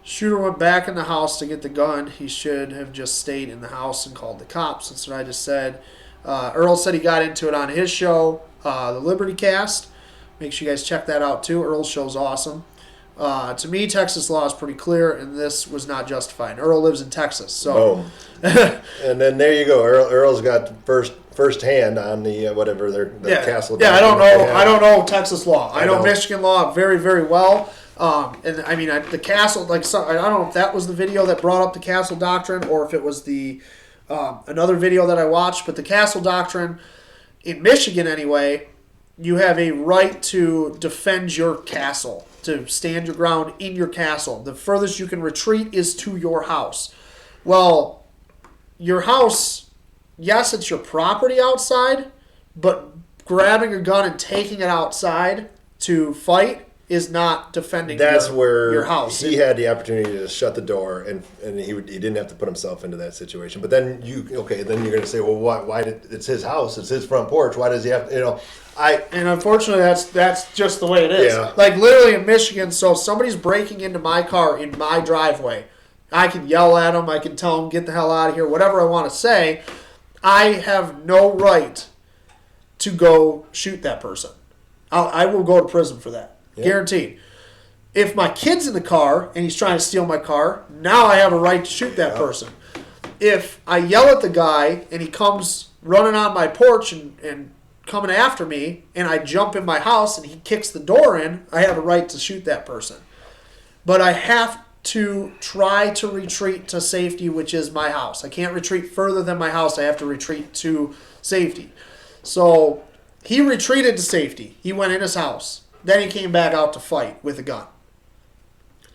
Shooter went back in the house to get the gun. He should have just stayed in the house and called the cops. That's what I just said. Earl said he got into it on his show, the Liberty Cast. Make sure you guys check that out too. Earl's show's awesome. To me, Texas law is pretty clear, and this was not justified. Earl lives in Texas, so. Boom. And then there you go. Earl's got first hand on the whatever the castle. Yeah, I don't know. I don't know Texas law. I know Michigan law very, very well. And I mean, the castle. I don't know if that was the video that brought up the castle doctrine, or if it was the Another video that I watched, but the castle doctrine in Michigan anyway, you have a right to defend your castle, to stand your ground in your castle. The furthest you can retreat is to your house. Well, your house, yes, it's your property outside, but grabbing a gun and taking it outside to fight is not defending your house. He had the opportunity to shut the door, and he didn't have to put himself into that situation. But then then you're going to say, well, why it's his house, it's his front porch, why does he have to, And unfortunately, that's just the way it is. Yeah. Like literally in Michigan, so if somebody's breaking into my car in my driveway, I can yell at them, I can tell them, get the hell out of here, whatever I want to say. I have no right to go shoot that person. I will go to prison for that. Yeah. Guaranteed. If my kid's in the car and he's trying to steal my car, now I have a right to shoot that person. If I yell at the guy and he comes running on my porch and coming after me and I jump in my house and he kicks the door in, I have a right to shoot that person. But I have to try to retreat to safety, which is my house. I can't retreat further than my house. I have to retreat to safety. So he retreated to safety. He went in his house. Then he came back out to fight with a gun.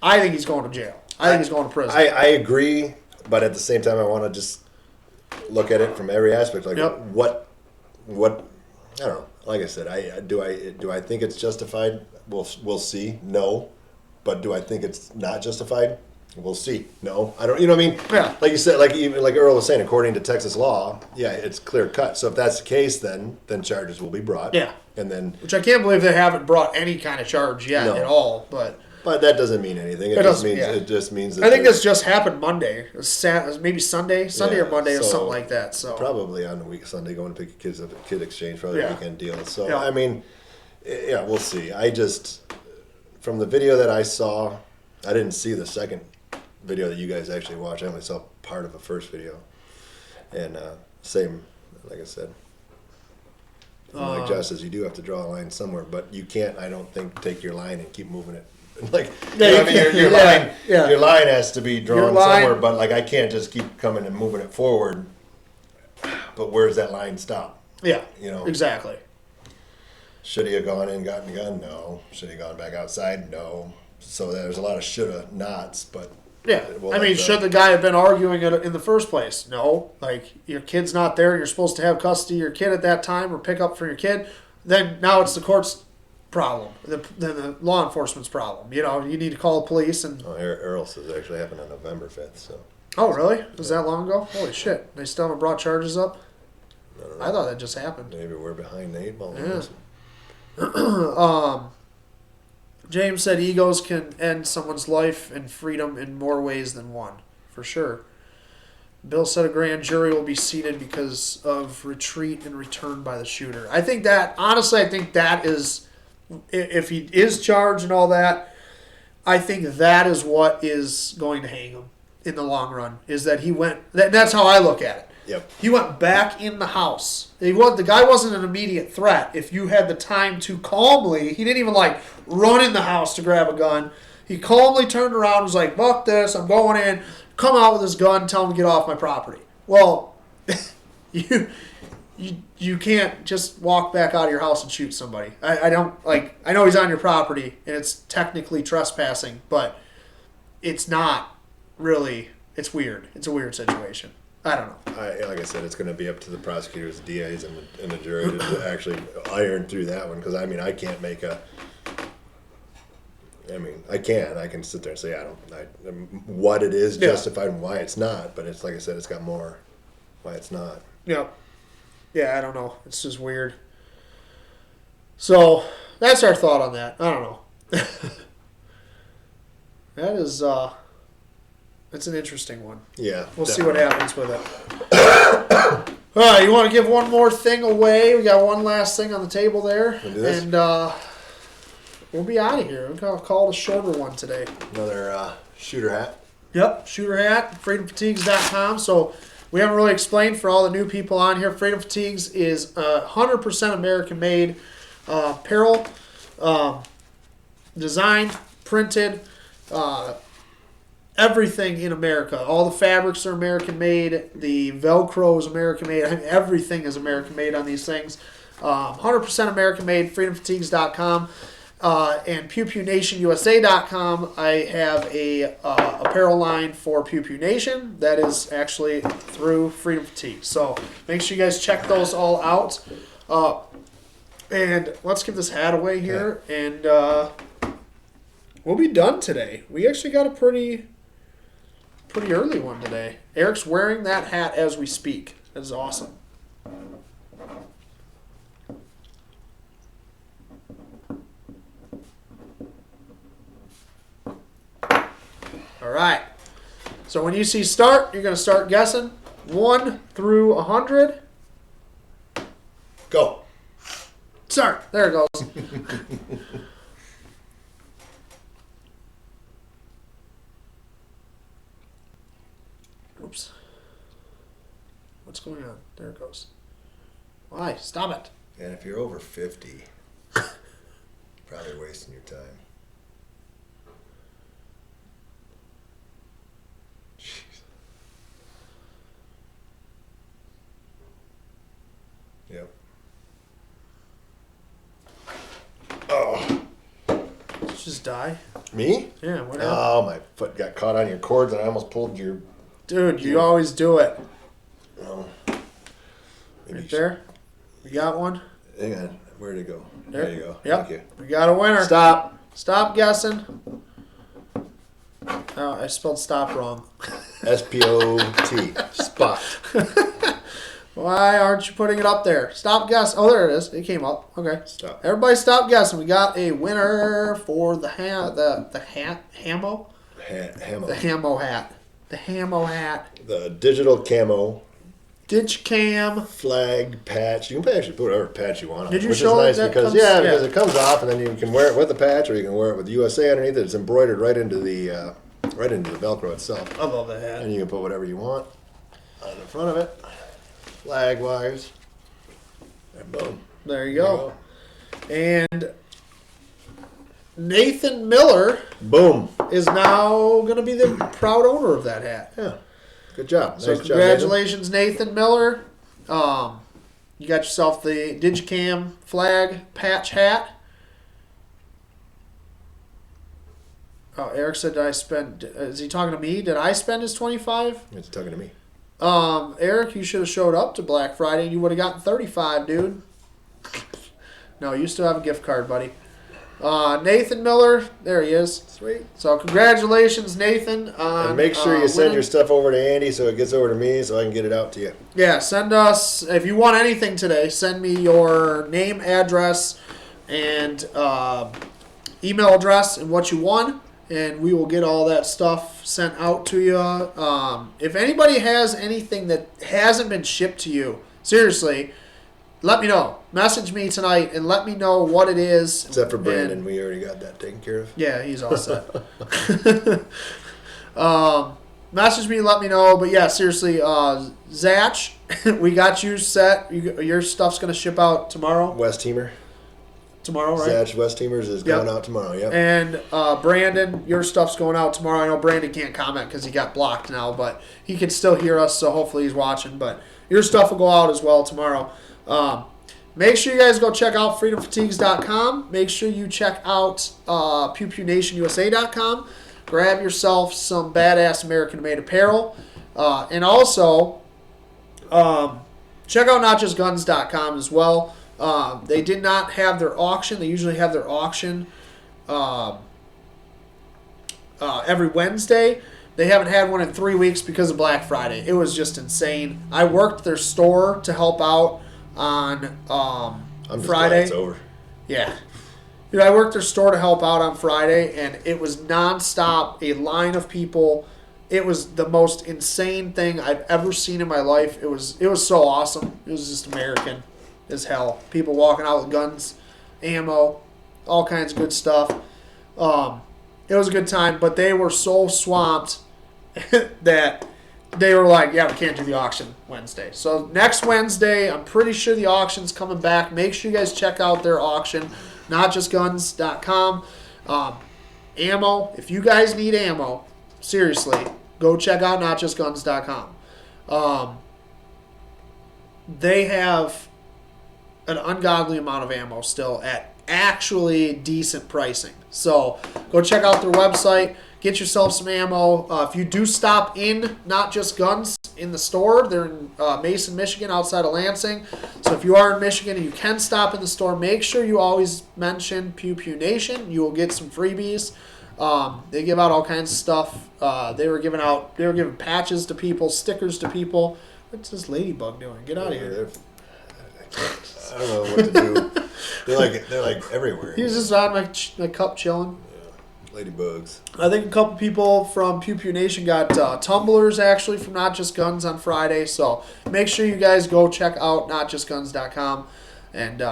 I think he's going to jail. I think he's going to prison. I agree, but at the same time, I want to just look at it from every aspect. Like what I don't know. Like I said, do I think it's justified? We'll see. No. But do I think it's not justified? We'll see. No, I don't. You know what I mean? Yeah. Like you said, like Earl was saying, according to Texas law, yeah, it's clear cut. So if that's the case, then charges will be brought. Yeah. And then, which I can't believe they haven't brought any kind of charge yet at all. But that doesn't mean anything. It just means. That I think this just happened Monday. It was maybe Sunday or Monday or something like that. So probably on the week Sunday, going to pick your kids up at Kid Exchange, probably a weekend deal. So yeah. I mean, yeah, we'll see. From the video that I saw, I didn't see the second video that you guys actually watched. I only saw part of the first video. And same, like I said, like Josh says, you do have to draw a line somewhere, but you can't, I don't think, take your line and keep moving it. Like, your line has to be drawn somewhere, but like I can't just keep coming and moving it forward. But where's that line stop? Yeah, exactly. Should he have gone in, gotten the gun? No. Should he have gone back outside? No. So there's a lot of shoulda, nots, but yeah. Should the guy have been arguing it in the first place? No. Like, your kid's not there, and you're supposed to have custody of your kid at that time or pick up for your kid. Then now it's the court's problem, then the law enforcement's problem. You need to call the police. And Earl says it actually happened on November 5th. So. Oh, really? Was that long ago? Holy shit! They still haven't brought charges up. I thought that just happened. Maybe we're behind the 8 ball. Yeah. James said egos can end someone's life and freedom in more ways than one, for sure. Bill said a grand jury will be seated because of retreat and return by the shooter. I think that is, if he is charged and all that, I think that is what is going to hang him in the long run, is that he went, that's how I look at it. Yep. He went back in the house. The guy wasn't an immediate threat. If you had the time to calmly, he didn't even run in the house to grab a gun. He calmly turned around and was like, "Fuck this, I'm going in." Come out with his gun, tell him to get off my property. Well, you can't just walk back out of your house and shoot somebody. I know he's on your property and it's technically trespassing, but it's not really. It's weird. It's a weird situation. I don't know. Like I said, it's going to be up to the prosecutors, the DAs, and the jury to actually iron through that one. Because I can't make a. I can sit there and say what it is justified and why it's not. But it's like I said, it's got more why it's not. Yeah. Yeah, I don't know. It's just weird. So that's our thought on that. I don't know. That is. It's an interesting one. Yeah. We'll see what happens with it. All right, you want to give one more thing away? We got one last thing on the table there. And we'll be out of here. We're going to call it a shorter one today. Another shooter hat. Yep, shooter hat, freedomfatigues.com. So we haven't really explained for all the new people on here. Freedom Fatigues is 100% American-made apparel, designed, printed, everything in America. All the fabrics are American made. The Velcro is American made. I mean, everything is American made on these things. 100% American made. FreedomFatigues.com. And PewPewNationUSA.com. I have a apparel line for Pew Pew Nation that is actually through Freedom Fatigue. So make sure you guys check those all out. And let's give this hat away here, and we'll be done today. We actually got a pretty early one today. Eric's wearing that hat as we speak. That is awesome. All right. So when you see start, you're going to start guessing 1 through 100. Go. Start. There it goes. Oops. What's going on? There it goes. Why? Stop it. And if you're over 50, probably wasting your time. Jeez. Yep. Oh. Did you just die? Me? Yeah, what happened? Oh, my foot got caught on your cords and I almost pulled your... Dude, you always do it. Oh. Maybe Right there. We got one. Hang on. Where'd it go? There, There you go. Yep. Thank you. We got a winner. Stop. Stop guessing. Oh, I spelled stop wrong. S-P-O-T. Spot. Why aren't you putting it up there? Stop guess. Oh, there it is. It came up. Okay. Stop. Everybody stop guessing. We got a winner for the hat. The Hamo? Hamo. The Hamo hat. The Hamo hat. The digital camo Digicam. flag patch. You can actually put whatever patch you want on. Did you which show is nice that because comes- because yeah. it comes off and then you can wear it with the patch or you can wear it with USA underneath it. It's embroidered right into the Velcro itself. I love that hat. And you can put whatever you want on the front of it. Flag wires. And boom. There you go. And Nathan Miller Boom. is now going to be the proud owner of that hat. Yeah. Good job. So Nice congratulations, Nathan Miller. You got yourself the Digicam flag patch hat. Oh, Eric said, "Did I spend?" Is he talking to me? Did I spend his 25? Job, Nathan. It's talking to me. Eric, you should have showed up to Black Friday and you would have gotten 35, dude. No, you still have a gift card, buddy. Nathan Miller, there he is. Sweet. So congratulations, Nathan. On, And make sure you send winning. your stuff over to Andy so it gets over to me so I can get it out to you. Yeah, send us, if you want anything today, send me your name, address, and email address and what you want, and we will get all that stuff sent out to you. If anybody has anything that hasn't been shipped to you, seriously, let me know. Message me tonight and let me know what it is. Except for Brandon, And- we already got that taken care of. yeah, he's all set. Message me, let me know. But yeah, seriously, Zach, we got you set. Your stuff's going to ship out tomorrow. West Teamer. Tomorrow, right? Zach West Teamers is Yep. going out tomorrow, yep. And Brandon, your stuff's going out tomorrow. I know Brandon can't comment because he got blocked now, but he can still hear us, so hopefully he's watching. But your stuff will go out as well tomorrow. Make sure you guys go check out freedomfatigues.com. Make sure you check out PewPewNationUSA.com. Grab yourself some badass American-made apparel. And also, check out NotJustGuns.com as well. They did not have their auction. They usually have their auction every Wednesday. They haven't had one in 3 weeks because of Black Friday. It was just insane. I worked their store to help out on I'm just Friday. glad it's over. Yeah. Dude, I worked their store to help out on Friday, and it was nonstop, a line of people. It was the most insane thing I've ever seen in my life. It was so awesome. It was just American as hell. People walking out with guns, ammo, all kinds of good stuff. It was a good time, but they were so swamped that they were like, yeah, we can't do the auction Wednesday. So next Wednesday, I'm pretty sure the auction's coming back. Make sure you guys check out their auction, notjustguns.com. Ammo, if you guys need ammo, seriously, go check out notjustguns.com. They have an ungodly amount of ammo still at actually decent pricing. So go check out their website. Get yourself some ammo. If you do stop in Not Just Guns in the store, they're in Mason, Michigan, outside of Lansing. So if you are in Michigan and you can stop in the store, make sure you always mention Pew Pew Nation. You will get some freebies. They give out all kinds of stuff. They were giving patches to people, stickers to people. What's this ladybug doing? Get out of here. I don't know what to do. They're like everywhere. He was just on my cup chilling. Ladybugs. I think a couple people from Pew Pew Nation got tumblers actually from Not Just Guns on Friday. So make sure you guys go check out notjustguns.com. And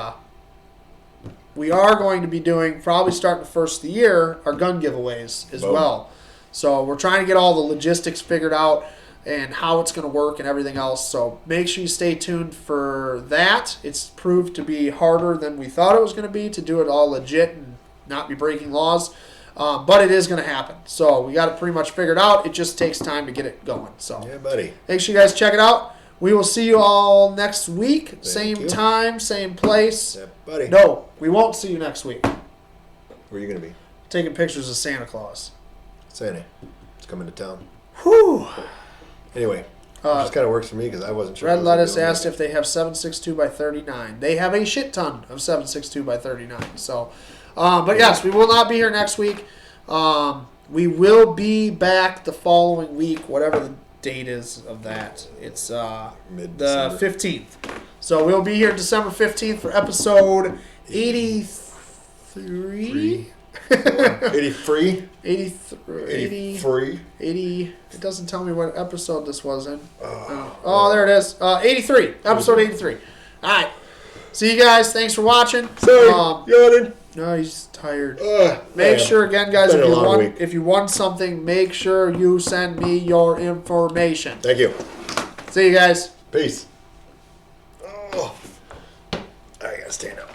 we are going to be doing, probably starting the first of the year, our gun giveaways as well. So we're trying to get all the logistics figured out and how it's going to work and everything else. So make sure you stay tuned for that. It's proved to be harder than we thought it was going to be to do it all legit and not be breaking laws. But it is going to happen. So we got it pretty much figured out. It just takes time to get it going. So yeah, buddy. Make sure you guys check it out. We will see you all next week. Same time, same place. Yeah, buddy. No, we won't see you next week. Where are you going to be? Taking pictures of Santa Claus. Santa. It's coming to town. Whew. Anyway, it just kind of works for me because I wasn't sure. Red Lettuce asked if they have 7.62 by 39. They have a shit ton of 7.62 by 39. So... but yes, we will not be here next week. We will be back the following week, whatever the date is of that. It's the 15th. So we'll be here December 15th for episode 83. 83? 83. 80. It doesn't tell me what episode this was in. Oh, there it is. 83. Episode 83. All right. See you guys. Thanks for watching. Sorry, yawning. No, he's tired. Make sure, again, guys, if you want something, make sure you send me your information. Thank you. See you guys. Peace. Oh, I gotta stand up.